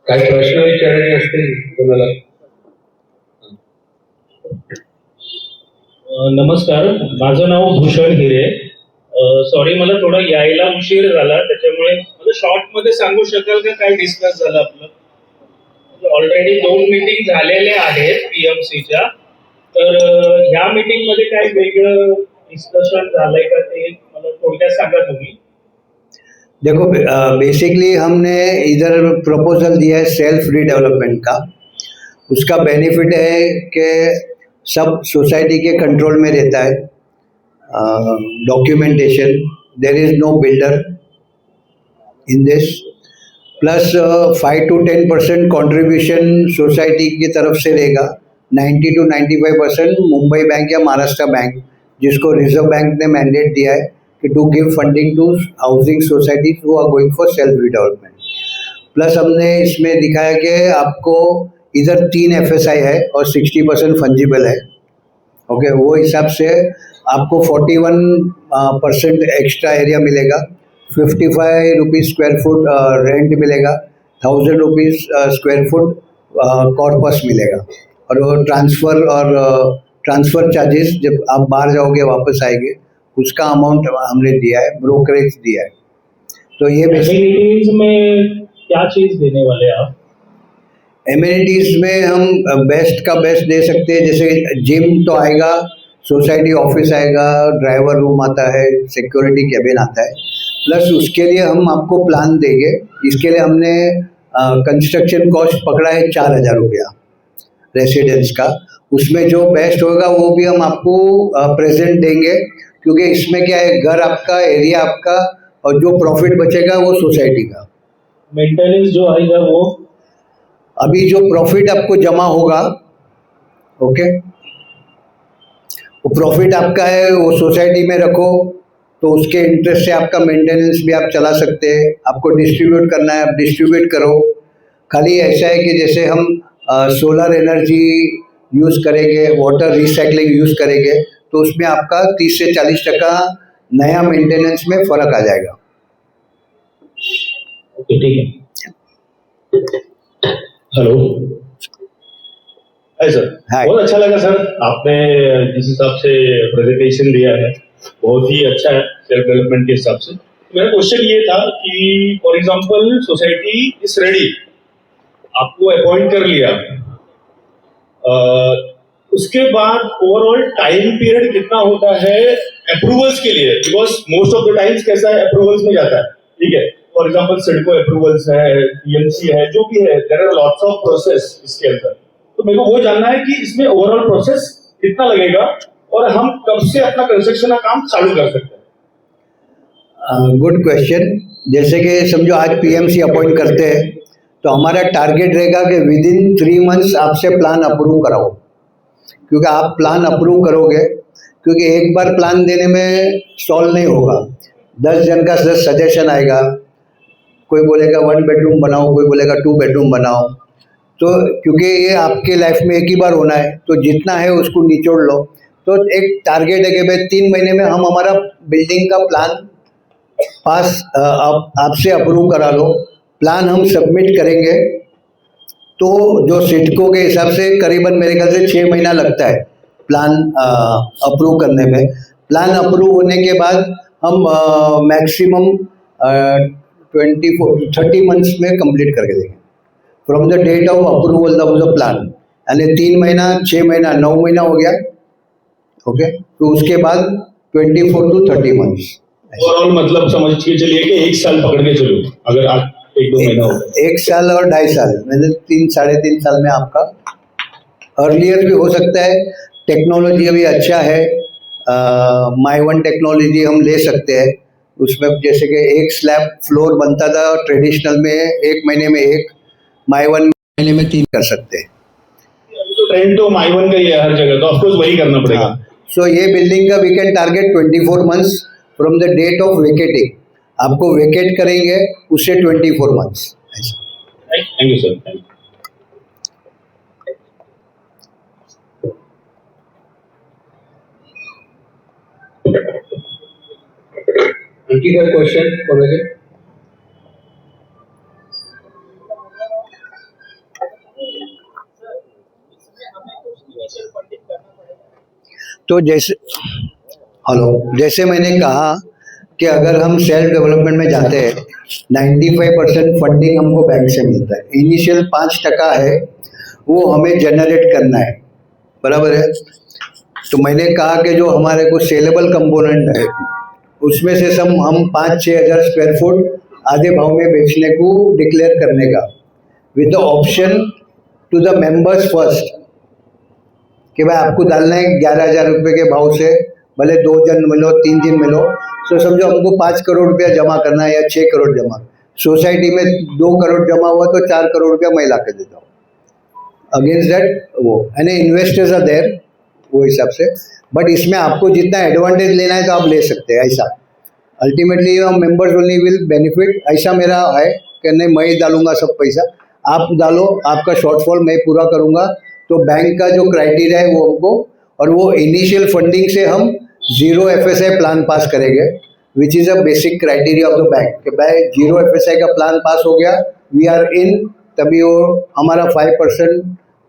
काही प्रश्न विचारायचे असतील कोणाला? नमस्कार, माझं नाव भूषण हिरे. सॉरी मला थोडा यायला उशीर झाला, त्याच्यामुळे मला शॉर्ट मध्ये सांगू शकाल का काय डिस्कस झालं आपलं? ऑलरेडी 2 मीटिंग झालेल्या आहेत पीएमसीच्या, तर ह्या मीटिंग मध्ये काय वेगळं डिस्कशन झालंय का ते मला थोडक्यात सांगा तुम्ही. देखो बेसिकली हमने इधर प्रपोजल दिया है सेल्फ रीडेवलपमेंट का। उसका बेनिफिट है कि सब सोसाइटी के कंट्रोल में रहता है, documentation, there is no builder in this, plus 5 to 10% contribution society की तरफ से रहेगा, 90 to 95% मुंबई बैंक या महाराष्ट्र बैंक, जिसको रिजर्व बैंक ने मैंडेट दिया है कि to give funding to housing societies who are going for self redevelopment. Plus हमने इसमें दिखाया कि आपको इधर 3 FSI है और 60% फंजिबल है, ओके, वो हिसाब से आपको 41% एक्स्ट्रा एरिया मिलेगा, 55 रुपीज़ स्क्वायर फुट रेंट मिलेगा, 1000 रुपीज़ स्क्वायर फुट कॉर्पस मिलेगा, और वो ट्रांसफ़र चार्जेस जब आप बाहर जाओगे वापस आएंगे उसका अमाउंट हमने दिया है, ब्रोकरेज दिया है। तो ये एमिनिटीज में क्या चीज देने वाले हैं आप? एमिनिटीज़ में हम बेस्ट का बेस्ट दे सकते हैं, जैसे जिम तो आएगा, सोसाइटी ऑफिस आएगा, ड्राइवर रूम आता है, सिक्योरिटी कैबिन आता है, प्लस उसके लिए हम आपको प्लान देंगे। इसके लिए हमने कंस्ट्रक्शन कॉस्ट पकड़ा है 4000 रुपया रेसिडेंस का, उसमें जो बेस्ट होगा वो भी हम आपको प्रेजेंट देंगे, क्योंकि इसमें क्या है, घर आपका, एरिया आपका, और जो प्रॉफिट बचेगा वो सोसाइटी का। मेंटेनेंस जो आएगा वो अभी जो प्रॉफिट आपको जमा होगा, ओके, वो प्रॉफिट आपका है, वो सोसाइटी में रखो, तो उसके इंटरेस्ट से आपका मेंटेनेंस भी आप चला सकते हैं। आपको डिस्ट्रीब्यूट करना है, आप डिस्ट्रीब्यूट करो। खाली ऐसा है कि जैसे हम सोलर एनर्जी यूज़ करेंगे, वाटर रिसाइकलिंग यूज़ करेंगे, तो उसमें आपका 30 से 40% नया मेंटेनेंस में फ़र्क आ जाएगा। ओके, ठीक है। Hello, hi sir. हाय। बहुत अच्छा लगा सर, आपने जिस हिसाब से प्रेजेंटेशन दिया है बहुत ही अच्छा है सेल्फ डेवलपमेंट के हिसाब से। मेरा क्वेश्चन ये था कि for example society is ready, आपको अपॉइंट कर लिया, उसके बाद ओवरऑल टाइम पीरियड कितना होता है अप्रूवल्स के लिए? Because most of the times कैसा है, अप्रूवल्स में जाता है, ठीक है। फॉर एग्जांपल सिडको अप्रूवल्स है, पीएमसी है, जो भी है, there are lots of process इसके अंदर। तो मेरे को वो जानना है कि इसमें ओवरऑल प्रोसेस कितना लगेगा और हम कब से अपना कंस्ट्रक्शन का काम चालू कर सकते हैं? Good question. जैसे कि समझो आज पीएमसी अपॉइंट करते हैं तो हमारा टारगेट रहेगा कि विद इन 3 मंथ्स आपसे प्लान अप्रूव कराओ, क्योंकि आप प्लान अप्रूव करोगे, क्योंकि एक बार प्लान देने में सॉल्व नहीं होगा। 10 जन का 10 सजेशन आएगा, कोई बोलेगा 1 बेडरूम बनाओ, कोई बोलेगा 2 बेडरूम बनाओ। तो क्योंकि ये आपके लाइफ में एक ही बार होना है, तो जितना है उसको निचोड़ लो। तो एक टारगेट है कि भाई 3 महीने में हम हमारा बिल्डिंग का प्लान पास आपसे अप्रूव करा लो। प्लान हम सबमिट करेंगे तो जो सिडको के हिसाब से करीबन मेरे ख्याल से 6 महीना लगता है प्लान अप्रूव करने में। प्लान अप्रूव होने के बाद हम मैक्सिमम 30 मंथ्स में कंप्लीट करके देंगे from the date of approval of the plan. यानी 3 महीना, 6 महीना, 9 महीना हो गया। ओके, तो उसके बाद 24 to 30 मंथ्स। ओवरऑल मतलब समझ के चलिए कि 1 साल पकड़ के चलो, अगर आप 1-2 महीना हो 1 साल और 2.5 साल, मतलब 3-3.5 साल में आपका। अर्लियर भी हो सकता है, टेक्नोलॉजी अभी अच्छा है। माई वन टेक्नोलॉजी हम ले सकते हैं उसमें। जैसे कि एक स्लैब फ्लोर बनता था ट्रेडिशनल में 1 महीने में 1, माई वन महीने में 3 कर सकते हैं। तो ट्रेंड तो माई वन का ही है हर जगह, तो ऑफकोर्स वही करना पड़ेगा। सो ये बिल्डिंग का we can target 24 months from the date of vacating. आपको वेकेट करेंगे उससे 24 months. Thank you sir, thank you. आणखी काय क्वेश्चन कोणाचे? तो जैसे मैंने कहा कि अगर हम सेल्फ डेवलपमेंट में जाते हैं 95% फंडिंग हमको बैंक से मिलता है। इनिशियल 5% है वो हमें जनरेट करना है, बराबर है। तो मैंने कहा कि जो हमारे को सेलेबल कंपोनेंट है उसमें से हम 5-6 हज़ार स्क्वायर फुट आधे भाव में बेचने को डिक्लेयर करने का, with the option to the members first कि भाई आपको डालना है 11,000 रुपये के भाव से, भले 2 जन मिलो 3 दिन मिलो। तो समझो हमको 5 करोड़ रुपया जमा करना है या 6 करोड़ जमा। सोसाइटी में 2 करोड़ जमा हुआ तो 4 करोड़ रुपया मैं ला के देता हूँ अगेंस्ट दैट। वो यानी इन्वेस्टर्स आर देयर वो हिसाब से। बट इसमें आपको जितना एडवांटेज लेना है तो आप ले सकते हैं। ऐसा ultimately members only will benefit. ऐसा मेरा है कि नहीं मैं ही डालूंगा सब पैसा, आप डालो, आपका शॉर्टफॉल मैं पूरा करूंगा। तो बैंक का जो क्राइटेरिया है वो हमको, और वो इनिशियल फंडिंग से हम 0 FSI प्लान पास करेंगे, which is a basic criteria of the bank कि भाई 0 FSI का प्लान पास हो गया, वी आर इन, तभी वो हमारा 5%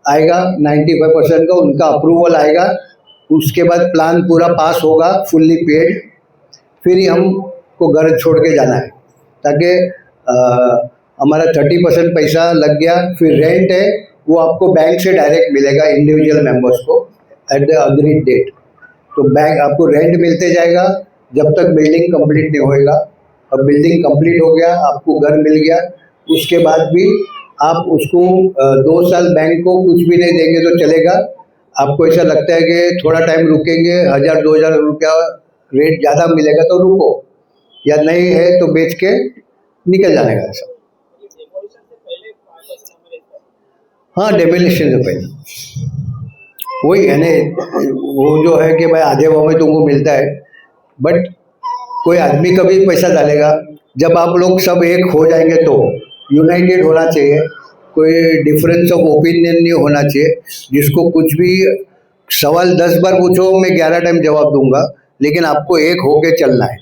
आएगा, 95% का उनका अप्रूवल आएगा। उसके बाद प्लान पूरा पास होगा, फुल्ली पेड, फिर ही हमको घर छोड़ के जाना है, ताकि हमारा 30% पैसा लग गया। फिर रेंट है वो आपको बैंक से डायरेक्ट मिलेगा इंडिविजुअल मेंबर्स को एट द अग्रीड डेट। तो बैंक आपको रेंट मिलते जाएगा जब तक बिल्डिंग कंप्लीट नहीं होएगा। अब बिल्डिंग कंप्लीट हो गया, आपको घर मिल गया, उसके बाद भी आप उसको 2 साल बैंक को कुछ भी नहीं देंगे तो चलेगा। आपको ऐसा लगता है कि थोड़ा टाइम रुकेंगे, 1,000-2,000 रुपया रेट ज़्यादा मिलेगा तो रुको, या नहीं है तो बेच के निकल जाने का। ऐसा हाँ, डेमोलिशन से पहले वही है ना, वो जो है कि भाई आधे भाव में तुमको मिलता है। बट कोई आदमी कभी पैसा डालेगा जब आप लोग सब एक हो जाएंगे, तो यूनाइटेड होना चाहिए, कोई डिफरेंस ऑफ ओपिनियन नहीं होना चाहिए। जिसको कुछ भी सवाल 10 बार पूछो मैं 11 टाइम जवाब दूंगा, लेकिन आपको एक होके चलना है।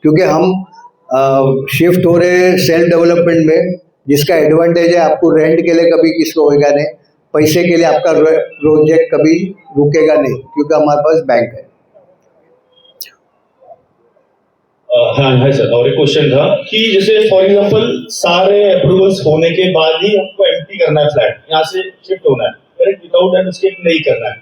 क्योंकि हम शिफ्ट हो रहे हैं सेल्फ डेवलपमेंट में, जिसका एडवांटेज है आपको रेंट के लिए कभी किसको होएगा नहीं, पैसे के लिए आपका प्रोजेक्ट कभी रुकेगा नहीं, क्योंकि हमारे पास बैंक है। हाँ सर, और एक क्वेश्चन था कि जैसे फॉर एग्जांपल सारे अप्रूवल्स होने के बाद ही हमको एम्प्टी करना है फ्लैट, यहाँ से शिफ्ट होना है, करेक्ट, विदाउट दैट स्टेप नहीं करना है।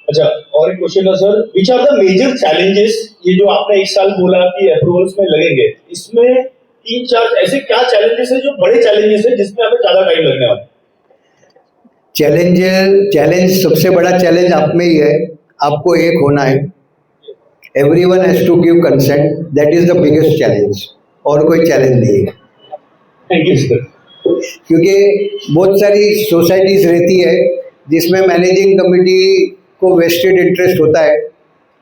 अच्छा, और एक क्वेश्चन था sir, which are the major challenges, ये जो आपने 1 साल बोला कि अप्रूवल्स में लगेंगे, इसमें 3-4 ऐसे क्या चैलेंजेस है जो बड़े चैलेंजेस है जिसमें हमें ज्यादा टाइम लगने वाला है? चैलेंज सबसे बड़ा चैलेंज आप में ही है, आपको एक होना है। everyone has to give consent. That is the biggest challenge. और कोई चैलेंज नहीं है, थैंक यू सर. क्योंकि बहुत सारी सोसाइटीज रहती है जिसमें मैनेजिंग कमेटी को वेस्टेड इंटरेस्ट होता है,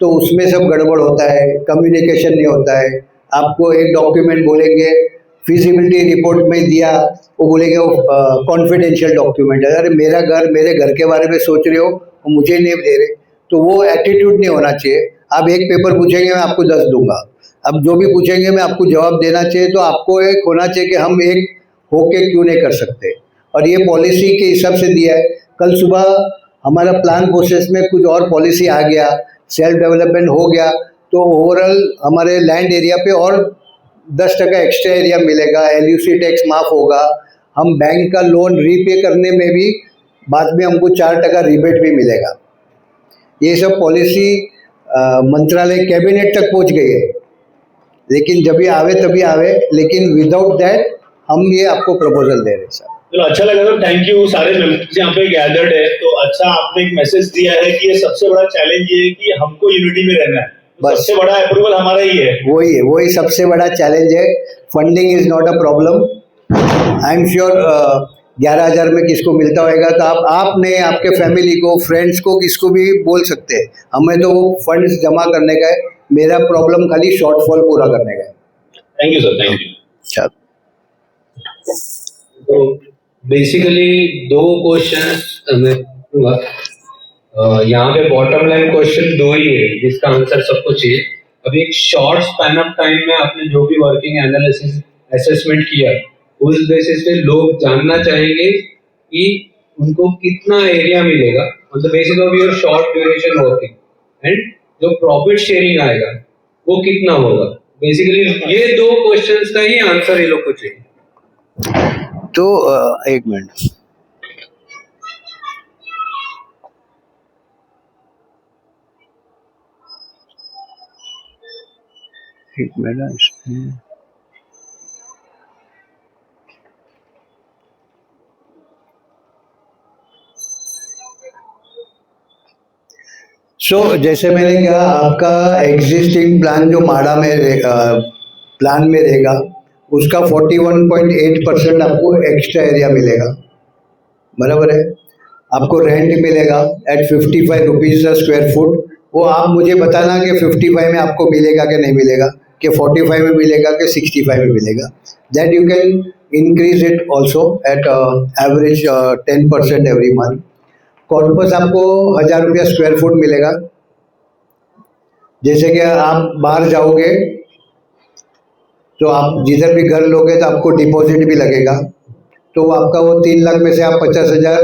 तो उसमें सब गड़बड़ होता है, कम्युनिकेशन नहीं होता है. आपको एक डॉक्यूमेंट बोलेंगे, फिजिबिलिटी रिपोर्ट में दिया, वो बोलेंगे वो कॉन्फिडेंशियल डॉक्यूमेंट है. अरे मेरा घर, मेरे घर के बारे में सोच रहे हो, वो मुझे नहीं दे रहे, तो वो एटीट्यूड नहीं होना चाहिए. आप एक पेपर पूछेंगे, मैं आपको 10 दूंगा. अब जो भी पूछेंगे मैं आपको जवाब देना चाहिए. तो आपको एक होना चाहिए कि हम एक होके क्यों नहीं कर सकते, और ये पॉलिसी के हिसाब से दिया है. कल सुबह हमारा प्लान प्रोसेस में कुछ और पॉलिसी आ गया, सेल्फ डेवलपमेंट हो गया, तो ओवरऑल हमारे लैंड एरिया पे और 10% एक्स्ट्रा एरिया मिलेगा, LUC टैक्स माफ़ होगा, हम बैंक का लोन रीपे करने में भी बाद में हमको 4% रिबेट भी मिलेगा. ये सब पॉलिसी मंत्रालय कैबिनेट तक पहुंच गई है, लेकिन जब ये आवे तभी आवे, लेकिन विदाउट दैट हम ये आपको प्रपोजल दे रहे हैं सर. चलो अच्छा लगा सर, थैंक यू. सारे मेंबर्स यहाँ पे गैदर्ड है, तो अच्छा आपने एक मैसेज दिया है कि ये सबसे बड़ा चैलेंज ये है कि हमको यूनिटी में रहना है. तो बस. सबसे बड़ा अप्रूवल हमारा ही है. वही सबसे बड़ा चैलेंज है. Funding is not a problem. I am sure 11,000 में किसको मिलता होगा, तो आपने आपके फैमिली को, फ्रेंड्स को, किसको भी बोल सकते हैं. हमें तो वो फंड्स जमा करने का है, मेरा प्रॉब्लम खाली शॉर्टफॉल पूरा करने का है. Thank you sir, thank you. अच्छा, तो बेसिकली 2 क्वेश्चन मैं दूंगा. यहाँ पे बॉटम लाइन क्वेश्चन 2 ही है जिसका आंसर सबको चाहिए. अभी एक शॉर्ट स्पैन ऑफ टाइम में आपने जो भी वर्किंग एनालिसिस असेसमेंट किया, उस बेसिस पे लोग जानना चाहेंगे कि उनको कितना एरिया मिलेगा on the basis of your short duration working, and जो प्रॉफिट शेयरिंग आएगा वो कितना होगा. बेसिकली ये 2 क्वेश्चंस का ही आंसर ये लोग को चाहिए. तो एक मिनट. जैसे मैंने कहा, आपका एग्जिस्टिंग प्लान जो माड़ा में प्लान में रहेगा, उसका 41.8% आपको एक्स्ट्रा एरिया मिलेगा, बराबर है. आपको रेंट मिलेगा एट 55 रुपीज़ स्क्वायर फुट. वो आप मुझे बताना कि 55 में आपको मिलेगा कि नहीं मिलेगा, कि 45 में मिलेगा कि 65 में मिलेगा. That you can increase it also eight average 10% every month. Corpus आपको 1,000 रुपया स्क्वायर फुट मिलेगा. जैसे कि आप बाहर जाओगे तो आप जिधर भी घर लोगे तो आपको डिपॉजिट भी लगेगा, तो आपका वो 3 लाख में से आप 50,000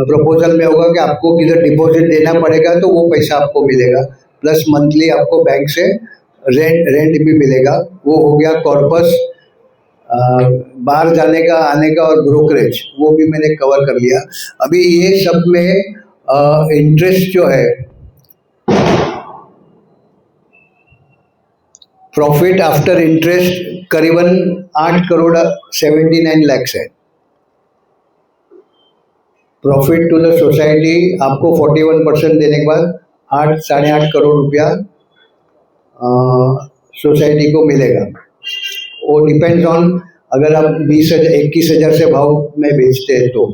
प्रपोजल में होगा कि आपको किधर डिपॉजिट देना पड़ेगा, तो वो पैसा आपको मिलेगा. प्लस मंथली आपको बैंक से रेंट भी मिलेगा. वो हो गया कॉर्पस. बाहर जाने का, आने का और ब्रोकरेज, वो भी मैंने कवर कर लिया. अभी ये सब में इंटरेस्ट जो है, प्रॉफिट आफ्टर इंटरेस्ट करीबन 8 करोड़ 79 लाख है. प्रॉफिट टू द सोसाइटी आपको 41% देने के बाद 8-8.5 करोड़ रुपया सोसाइटी को मिलेगा. वो डिपेंड्स ऑन, अगर आप 21,000 से भाव में बेचते हैं तो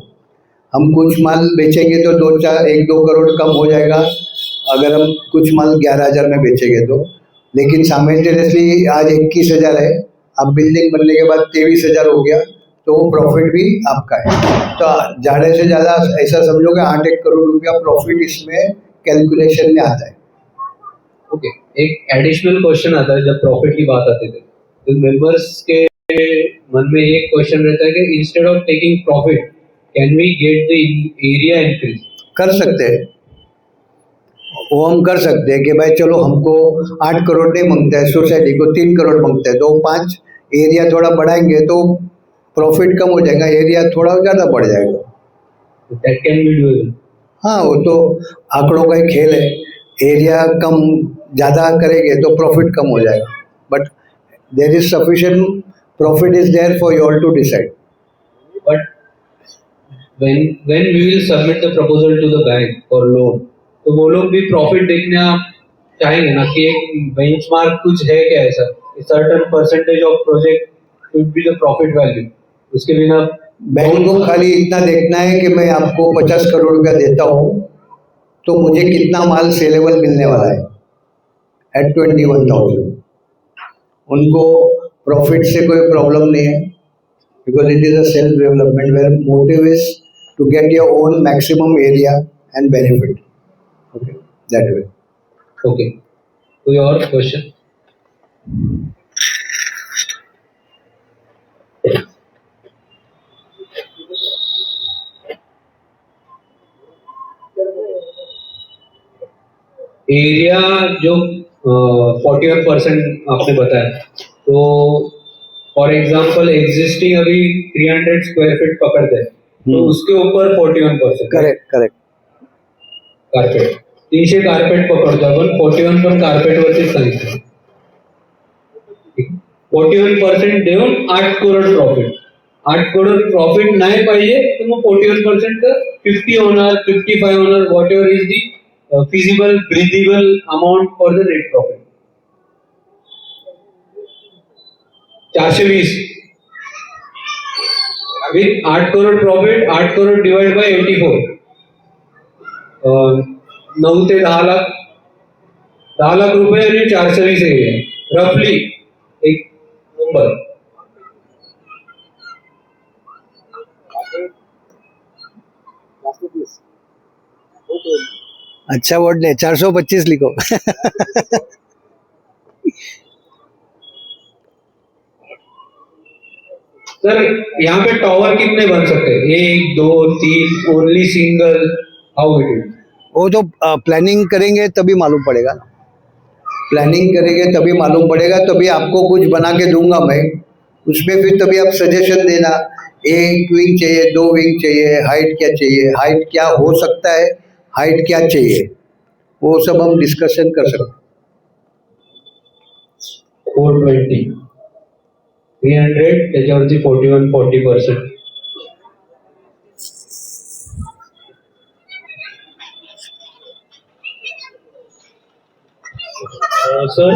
हम कुछ माल बेचेंगे तो 1-2 करोड़ कम हो जाएगा. अगर हम कुछ माल 11,000 में बेचेंगे तो, लेकिन साइमल्टेनियसली आज 21,000 है, अब बिल्डिंग बनने के बाद 23,000 हो गया, तो वो प्रॉफिट भी आपका है. तो ज़्यादा से ज़्यादा ऐसा समझो कि 8 करोड़ रुपया प्रॉफिट इसमें कैलकुलेशन में आता है. ओके, एक एडिशनल क्वेश्चन आता है जब प्रॉफिट की बात आती है, तो मेंबर्स के मन में एक क्वेश्चन रहता है कि instead of taking profit can we get the area increase. कर सकते हैं, वो हम कर सकते हैं कि भाई चलो हमको 8 करोड़ नहीं मांगता है, सोसाइटी को 3 करोड़ मांगता है, तो 5 एरिया थोड़ा बढ़ाएंगे तो प्रॉफिट कम हो जाएगा, एरिया थोड़ा ज़्यादा बढ़ जाएगा. That can be doable. हाँ, वो तो आंकड़ों का ही खेल है. एरिया कम ज़्यादा करेंगे तो प्रॉफिट कम हो जाएगा, but there is sufficient profit is there for you all to decide. But when we will submit the proposal to the bank for loan, तो वो लोग भी प्रॉफिट देखना चाहेंगे ना कि एक बेंचमार्क कुछ है क्या ऐसा, certain percentage of project should be the profit value, उसके बिना बैंक को खाली इतना देखना है कि मैं आपको 50 करोड़ रुपया देता हूँ तो मुझे कितना माल सेलेबल मिलने वाला है एट 21,000। उनको प्रॉफिट से कोई प्रॉब्लम नहीं है, because it is a self development where motive is to get your own maximum area and benefit. Okay, that way. Okay, कोई और क्वेश्चन? एरिया जो 41% आपने बताया, तो फॉर एग्जांपल एग्जिस्टिंग अभी 300 स्क्वायर फीट पकड़ते हैं तो उसके ऊपर 41%। Correct correct. कार्पेट 300 कार्पेट पकडतो आपण, 41 पण कार्पेट वरतीच सांगितलं। 41% देऊन 8 करोड प्रॉफिट, 8 करोड प्रॉफिट नाही पाहिजे तर मग 41% तर 50 होणार, 55 होणार, what ever is the feasible breathable amount for the net profit। 420 with 8 crore profit, 8 crore divided by 84, 9 ते 10 लाख, 10 लाख रुपये आणि 420 एरिया, रफली एक नंबर। अच्छा वर्ड नहीं, 425 लिखो। सर यहाँ पे टॉवर कितने बन सकते हैं? 1 2 3, only single, how it is? वो तो प्लानिंग करेंगे तभी मालूम पड़ेगा ना, प्लानिंग करेंगे तभी मालूम पड़ेगा। तभी आपको कुछ बना के दूंगा मैं, उसमें फिर तभी आप सजेशन देना, एक विंग चाहिए, 2 विंग चाहिए, हाइट क्या चाहिए, हाइट क्या हो सकता है, हाइट क्या चाहिए, वो सब हम डिस्कशन कर सकते हैं। 420, 300 त्याच्यावरती 41-40%। सर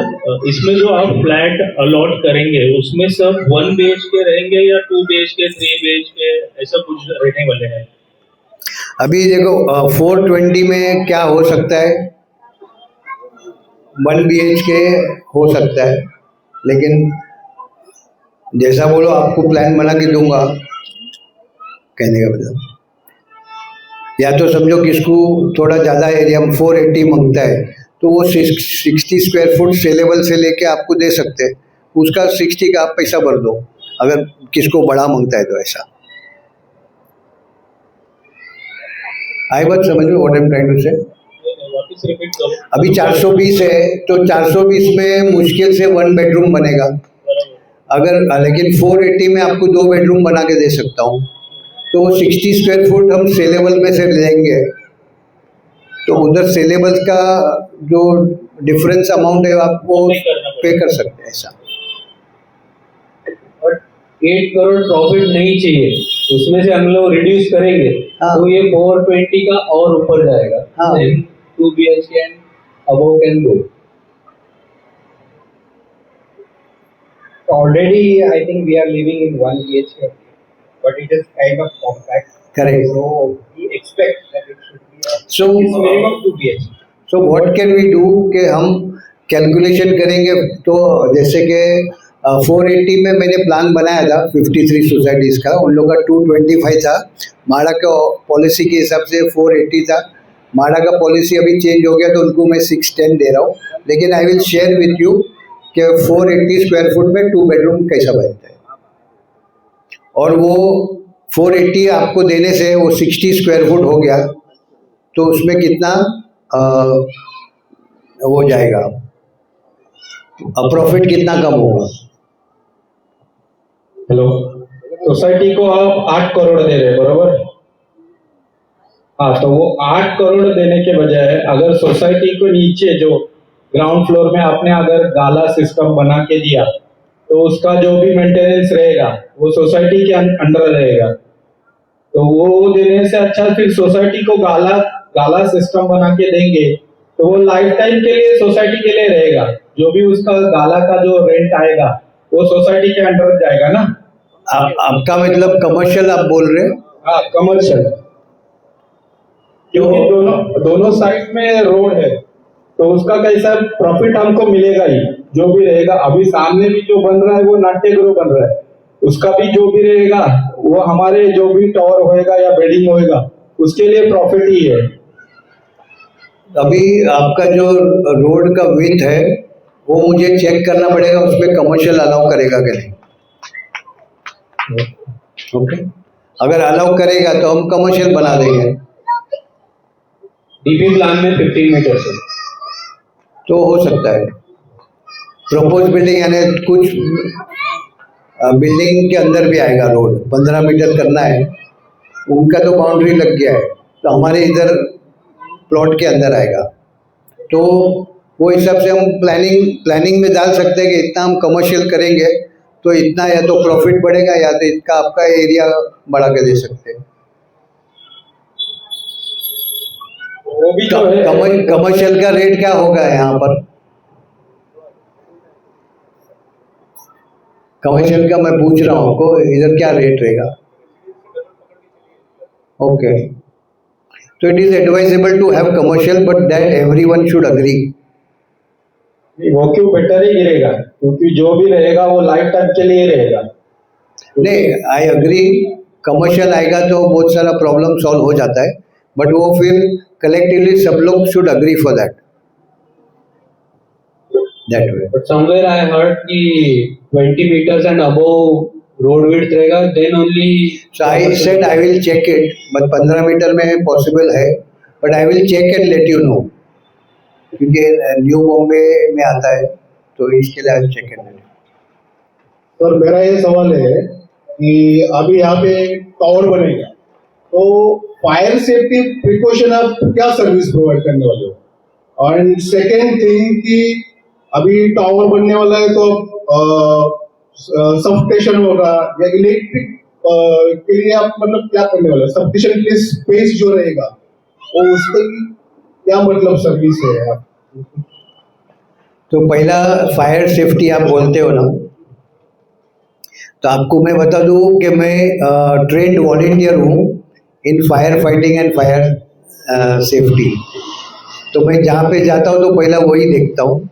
इसमें जो आप फ्लैट अलॉट करेंगे उसमें सब 1 BHK रहेंगे या 2 BHK, 3 BHK ऐसा कुछ रहने वाले हैं? अभी देखो 420 में क्या हो सकता है, 1 BHK हो सकता है, लेकिन जैसा बोलो आपको प्लान बना के दूंगा। कहने का मतलब या तो समझो किसको थोड़ा ज़्यादा एरिया 480 मांगता है तो वो 60 स्क्वायर फुट सेलेबल से लेके आपको दे सकते हैं, उसका 60 का आप पैसा भर दो अगर किसको बड़ा मांगता है तो। ऐसा आई बात समझ में, what I am trying to say. वापस रिपीट करो। अभी 420 है तो 420 में मुश्किल से 1 बेडरूम बनेगा, अगर लेकिन 480 में आपको 2 बेडरूम बना के दे सकता हूँ, तो 60 स्क्वायर फुट हम सेलेबल में से लेंगे, तो उधर सेलेबल का जो डिफरेंस अमाउंट है आप वो पे कर सकते हैं। ऐसा और 8 करोड़ प्रॉफिट नहीं चाहिए, उसमें से हम लोग रिड्यूस करेंगे हाँ। तो ये 420 का और ऊपर जाएगा। हाँ। 2 BHK and above can go. Already, I think we are living in 1 BHK, but it is kind of compact. Correct. So we expect that it should be a So, it's minimum 2 BHK. So what can we do कि हम calculation करेंगे, तो जैसे कि 480 में मैंने plan बनाया था 53 सोसाइटीज़ का, उन लोग का 225 था, माड़ा का पॉलिसी के हिसाब से 480 था। माड़ा का पॉलिसी अभी चेंज हो गया तो उनको मैं 610 दे रहा हूँ, लेकिन I will share with you कि 480 स्क्वायर फुट में 2 बेडरूम कैसा बनता है, और वो 480 आपको देने से वो 60 स्क्वायर फुट हो गया, तो उसमें कितना हो जाएगा, प्रॉफिट कितना कम होगा। हेलो, सोसाइटी को आप 8 करोड़ दे रहे हैं, बरोबर? हाँ, तो वो 8 करोड़ देने के बजाय अगर सोसाइटी को नीचे जो ग्राउंड फ्लोर में आपने अगर गाला सिस्टम बना के दिया तो उसका जो भी मेंटेनेंस रहेगा वो सोसाइटी के अंडर रहेगा, तो वो देने से अच्छा फिर सोसाइटी को गाला सिस्टम बना के देंगे तो वो लाइफ टाइम के लिए सोसाइटी के लिए रहेगा, जो भी उसका गाला का जो रेंट आएगा वो सोसाइटी के अंडर जाएगा ना। आपका मतलब कमर्शियल आप बोल रहे हैं? हाँ, कमर्शियल, क्योंकि दोनों साइड में रोड है तो उसका कैसा प्रॉफिट हमको मिलेगा ही, जो भी रहेगा। अभी सामने भी जो बन रहा है वो नाट्यगृह बन रहा है, उसका भी जो भी रहेगा वो हमारे जो भी टावर होएगा या बिल्डिंग होएगा उसके लिए प्रॉफिट ही है। अभी आपका जो रोड का विड्थ है वो मुझे चेक करना पड़ेगा, उसमें कमर्शियल अलाउ करेगा कि नहीं। ओके, अगर अलाउ करेगा तो हम कमर्शियल बना देंगे। डीपी प्लान में 15 मीटर है, तो हो सकता है प्रपोज बिल्डिंग, यानी कुछ बिल्डिंग के अंदर भी आएगा रोड, 15 मीटर करना है, उनका तो बाउंड्री लग गया है, तो हमारे इधर प्लॉट के अंदर आएगा। तो वो हिसाब से हम प्लानिंग में डाल सकते हैं कि इतना हम कमर्शियल करेंगे तो इतना या तो प्रॉफिट बढ़ेगा या तो इतना आपका एरिया बढ़ा के दे सकते हैं। वो भी जो है कमर्शियल का रेट क्या होगा यहाँ पर? कमर्शियल का मैं पूछ रहा हूँ आपको, इधर क्या रेट रहेगा? Okay, so it is advisable to have commercial, but that everyone should agree. वो क्यों बेटर ही गिरेगा, क्योंकि जो भी रहेगा वो लाइफ टाइम के लिए रहेगा। नहीं, आई अग्री, कमर्शियल आएगा तो बहुत सारा प्रॉब्लम सॉल्व हो जाता है, बट वो फिर कलेक्टिवली सब लोग should agree for that way. But somewhere I heard कि 20 meters and above road width रहेगा, then only. So I said I will check it, but 15 metre में पॉसिबल है, but I will check and let you know, क्योंकि new Bombay में आता है तो इसके लिए I check and let. Sir मेरा ये सवाल है कि अभी यहाँ पे टावर बनेगा तो फायर सेफ्टी प्रिकॉशन आप क्या सर्विस प्रोवाइड करने वाले हो? और सेकेंड थिंग कि अभी टावर बनने वाला है तो सबस्टेशन होगा या इलेक्ट्रिक के लिए आप मतलब क्या करने वाले हो? सबस्टेशन के लिए स्पेस जो रहेगा वो उसके क्या मतलब सर्विस है आप? तो पहला फायर सेफ्टी आप बोलते हो ना, तो आपको मैं बता दूं कि मैं ट्रेंड वॉलेंटियर हूँ in fire fighting and fire safety. तो मैं जहाँ पे जाता हूँ तो पहला वही देखता हूँ।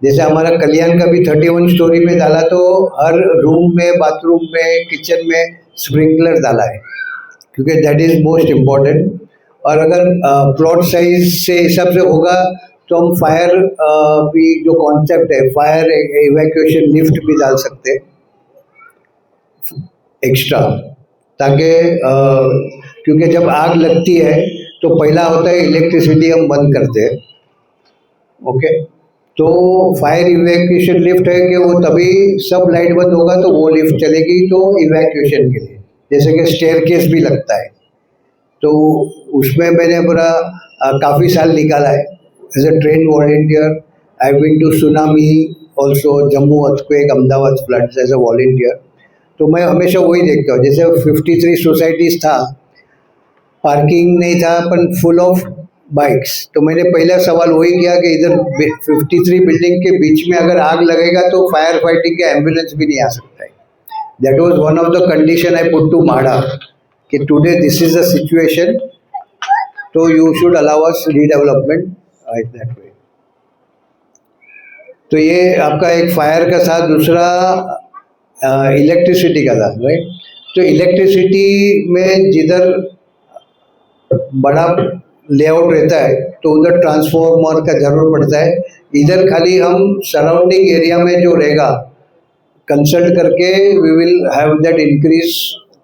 जैसे हमारा कल्याण का भी 31 स्टोरी में डाला तो हर रूम में, बाथरूम में, किचन में स्प्रिंकलर डाला है, क्योंकि दैट इज़ मोस्ट इम्पॉर्टेंट। और अगर प्लॉट साइज से हिसाब से होगा तो हम फायर भी जो कॉन्सेप्ट है, फायर इवैक्यूएशन लिफ्ट भी डाल सकते हैं एक्स्ट्रा, ताकि क्योंकि जब आग लगती है तो पहला होता है इलेक्ट्रिसिटी हम बंद करते हैं। ओके, तो फायर इवैक्यूएशन लिफ्ट है कि वो तभी सब लाइट बंद होगा तो वो लिफ्ट चलेगी, तो इवैक्यूएशन के लिए जैसे कि स्टेयरकेस भी लगता है, तो उसमें मैंने पूरा काफ़ी साल निकाला है as a train volunteer. I been to tsunami also, Jammu earthquake, Ahmedabad floods as a volunteer. तो मैं हमेशा वही देखता हूँ। जैसे 53 सोसाइटीज़ था, पार्किंग नहीं था पर फुल ऑफ बाइक्स, तो मैंने पहला सवाल वही किया कि इधर 53 बिल्डिंग के बीच में अगर आग लगेगा तो फायर फाइटिंग के एम्बुलेंस भी नहीं आ सकता है। That was one of the condition I put to MHADA कि today this is the situation, तो you should allow us redevelopment that way. तो ये आपका एक फायर का साथ, दूसरा इलेक्ट्रिसिटी का था, राइट। तो इलेक्ट्रिसिटी में जिधर बड़ा लेआउट रहता है तो उधर ट्रांसफॉर्मर का जरूरत पड़ता है। इधर खाली हम सराउंडिंग एरिया में जो रहेगा कंसल्ट करके we will have that increase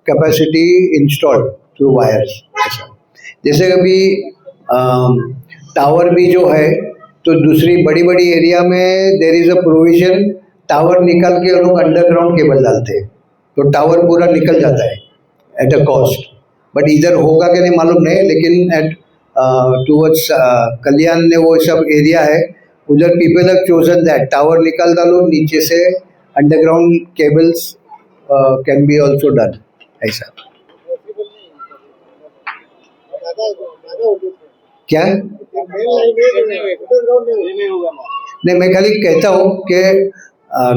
capacity installed through wires. जैसे अभी टावर भी जो है तो दूसरी बड़ी बड़ी एरिया में there is a provision, tower निकाल के लोग अंडरग्राउंड केबल डालते हैं तो टावर पूरा निकल जाता है एट अ कॉस्ट। बट इधर होगा कि नहीं मालूम नहीं, लेकिन एट टूवर्ड्स कल्याण ने वो सब एरिया है, उधर people have chosen that tower निकाल डालो, नीचे से underground cables can be also done ऐसा। क्या नहीं, मैं खाली कहता हूँ कि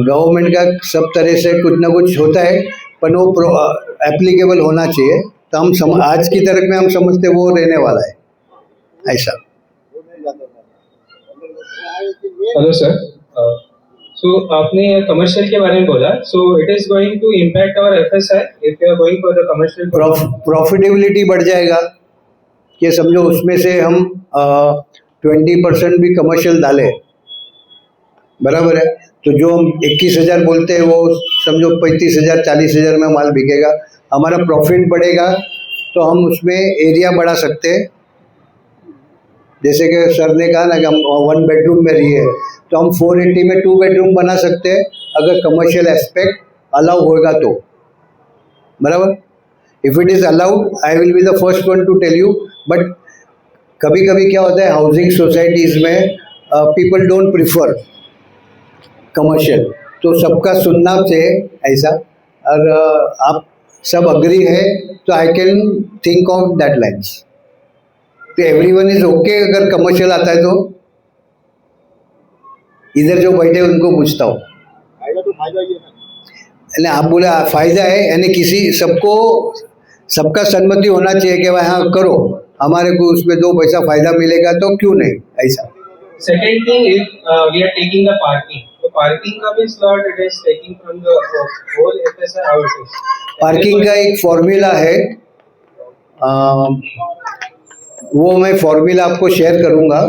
गवर्नमेंट का सब तरह से कुछ ना कुछ होता है, पर वो एप्लीकेबल होना चाहिए। तो हम आज की तारीख में हम समझते वो रहने वाला है ऐसा। हेलो सर, सो आपने कमर्शियल के बारे में बोला, so it is going to impact our FSI if you are going for the commercial. Profitability बढ़ जाएगा कि समझो उसमें से हम 20% भी कमर्शियल डालें, बराबर है, तो जो हम 21,000 बोलते हैं वो समझो 35,000 40,000 में माल बिकेगा, हमारा प्रॉफिट बढ़ेगा, तो हम उसमें एरिया बढ़ा सकते हैं। जैसे कि सर ने कहा ना कि हम 1 बेडरूम में रहिए, तो हम 480 में 2 बेडरूम बना सकते हैं अगर कमर्शियल एस्पेक्ट अलाउ होगा तो, बराबर। If it is allowed I will be the first one to tell you. But कभी कभी क्या होता है हाउसिंग सोसाइटीज़ में पीपल डोंट प्रिफर कमर्शियल, तो सबका सुनना चाहिए ऐसा। और आप सब अग्री है तो I can think of that lines. तो एवरीवन इज ओके अगर कमर्शियल आता है तो इधर जो बैठे उनको पूछता हूँ। नहीं, आप बोले फायदा है, यानी किसी सबका सहमति होना चाहिए कि भाई हाँ करो, हमारे को उसमें 2 पैसा फायदा मिलेगा तो क्यों नहीं ऐसा। Second thing is we are taking the parking, तो पार्किंग का भी slot it is taking from the whole FSI houses. Parking का एक फॉर्मूला है, वो मैं फॉर्मूला आपको शेयर करूंगा।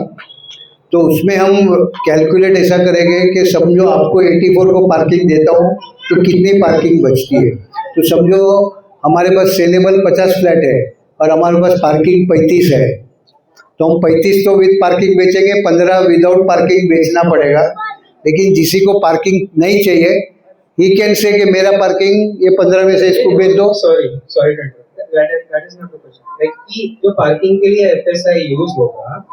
तो उसमें हम कैलकुलेट ऐसा करेंगे कि समझो आपको 84 को पार्किंग देता हूँ तो कितनी पार्किंग बचती है। तो समझो हमारे पास सेलेबल 50 फ्लैट है और हमारे पास पार्किंग 35 है, तो हम 35 तो विद पार्किंग बेचेंगे, 15 विदाउट पार्किंग बेचना पड़ेगा। लेकिन जिसी को पार्किंग नहीं चाहिए ही कैन से कि मेरा पार्किंग ये 15 में से इसको बेच दो। Sorry that is not the question. Like कि जो पार्किंग के लिए एफएसआई यूज होगा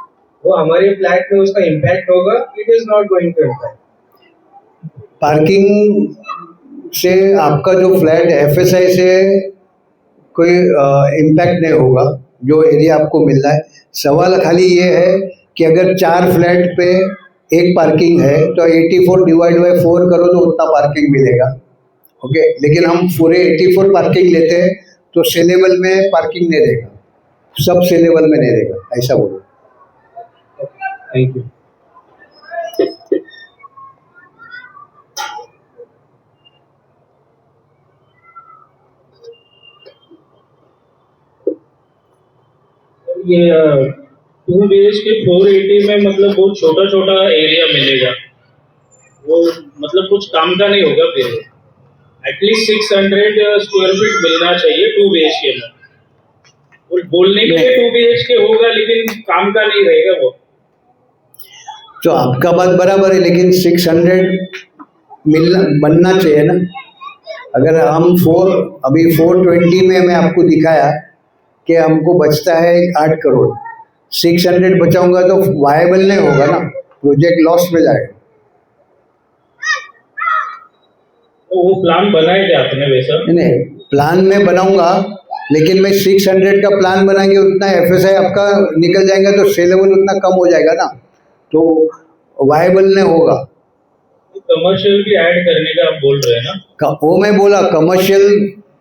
वो हमारे फ्लैट में उसका इम्पैक्ट होगा, it is not going to impact. Parking से आपका जो फ्लैट एफएसआई से कोई इम्पैक्ट नहीं होगा, जो एरिया आपको मिल रहा है। सवाल खाली ये है कि अगर 4 फ्लैट पे एक पार्किंग है तो 84 डिवाइड बाय 4 करो तो उतना पार्किंग मिलेगा, ओके। लेकिन हम पूरे 84 पार्किंग लेते हैं तो सेलेबल में पार्किंग नहीं रहेगा, सब सेलेबल में नहीं रहेगा, ऐसा बोलो। Thank you. ये 2 BHK 480 में मतलब बहुत छोटा छोटा एरिया मिलेगा, वो मतलब कुछ काम का नहीं होगा। फिर एटलीस्ट 600 स्क्वायर फीट मिलना चाहिए 2 BHK में। और बोलने के लिए 2 BHK होगा लेकिन काम का नहीं रहेगा वो। तो आपका बात बराबर है, लेकिन 600 बनना चाहिए ना। अगर हम अभी 420 में मैं आपको दिखाया कि हमको बचता है 8 करोड़, 600 बचाऊंगा तो वायबल नहीं होगा ना, प्रोजेक्ट लॉस में जाएगा। तो वो प्लान बनाए थे आपने वैसा? नहीं, प्लान में बनाऊंगा, लेकिन मैं 600 का प्लान बनाएंगे उतना एफएसआई आपका निकल जाएगा तो सेलेबल उतना कम हो जाएगा ना, तो वायबल नहीं होगा। कमर्शियल भी ऐड करने का आप बोल रहे हैं ना? वो मैं बोला कमर्शियल,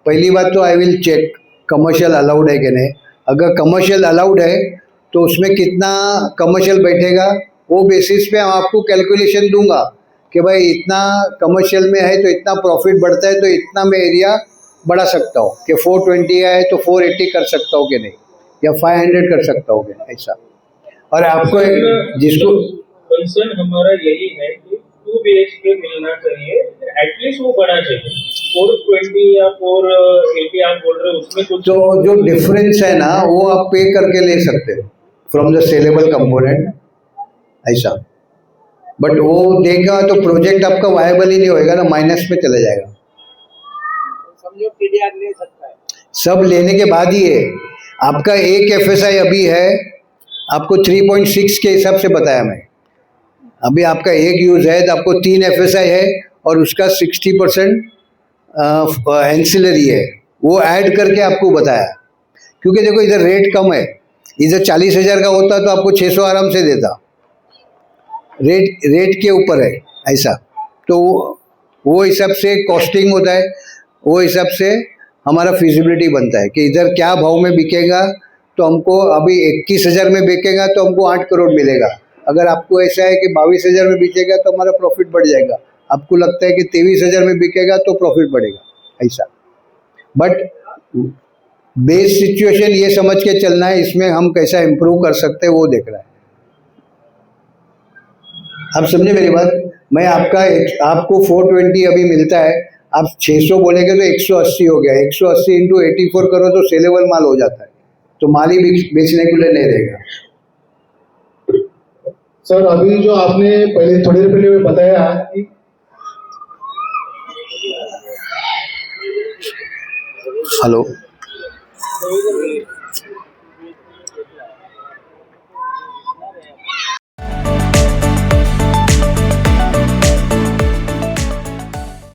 पहली बात तो I will check commercial allowed है कि नहीं। अगर कमर्शियल अलाउड है तो उसमें कितना कमर्शियल बैठेगा वो बेसिस पे हम आपको कैलकुलेशन दूंगा कि भाई इतना कमर्शियल में है तो इतना प्रॉफिट बढ़ता है तो इतना मैं एरिया बढ़ा सकता हूँ, कि 420 है तो 480 कर सकता हूँ कि नहीं, या 500 कर सकता हूँ कि नहीं, ऐसा। और आपको जिसको कंसर्न हमारा यही है कि 2 BHK मिलना चाहिए, एटलीस्ट वो बड़ा चाहिए। 420 या 480 आप बोल रहे हो उसमें कुछ तो जो डिफरेंस है ना वो आप पे करके ले सकते हो फ्रॉम द सेलेबल कंपोनेंट, ऐसा। बट वो देगा तो प्रोजेक्ट आपका वायबल ही नहीं होएगा ना, माइनस में चले जाएगा। समझो टीडीआर ले सकता है, सब लेने के बाद ही है। आपका एक एफएसआई अभी है, आपको 3.6 के हिसाब से बताया मैं। अभी आपका एक यूज है तो आपको 3 एफएसआई है और उसका 60% एंसिलरी है, वो ऐड करके आपको बताया। क्योंकि देखो इधर रेट कम है, इधर 40,000 का होता तो आपको 600 आराम से देता। रेट के ऊपर है ऐसा। तो वो हिसाब से कॉस्टिंग होता है, वो हिसाब से हमारा फिजिबिलिटी बनता है कि इधर क्या भाव में बिकेगा। तो हमको अभी 21,000 में बिकेगा तो हमको 8 करोड़ मिलेगा। अगर आपको ऐसा है कि 22,000 में बिकेगा तो हमारा प्रॉफिट बढ़ जाएगा। आपको लगता है कि 23,000 में बिकेगा तो प्रॉफिट बढ़ेगा, ऐसा। बट बेस सिचुएशन ये समझ के चलना है, इसमें हम कैसा इम्प्रूव कर सकते हैं वो देख रहा है। आप समझे मेरी बात? मैं आपको 420 अभी मिलता है, आप 600 बोलेंगे तो 180 हो गया। 180 इंटू 84 करो तो सेलेबल माल हो जाता है, तो माल ही बेचने के लिए नहीं रहेगा। सर अभी जो आपने पहले थोड़ी देर पहले बताया कि हेलो।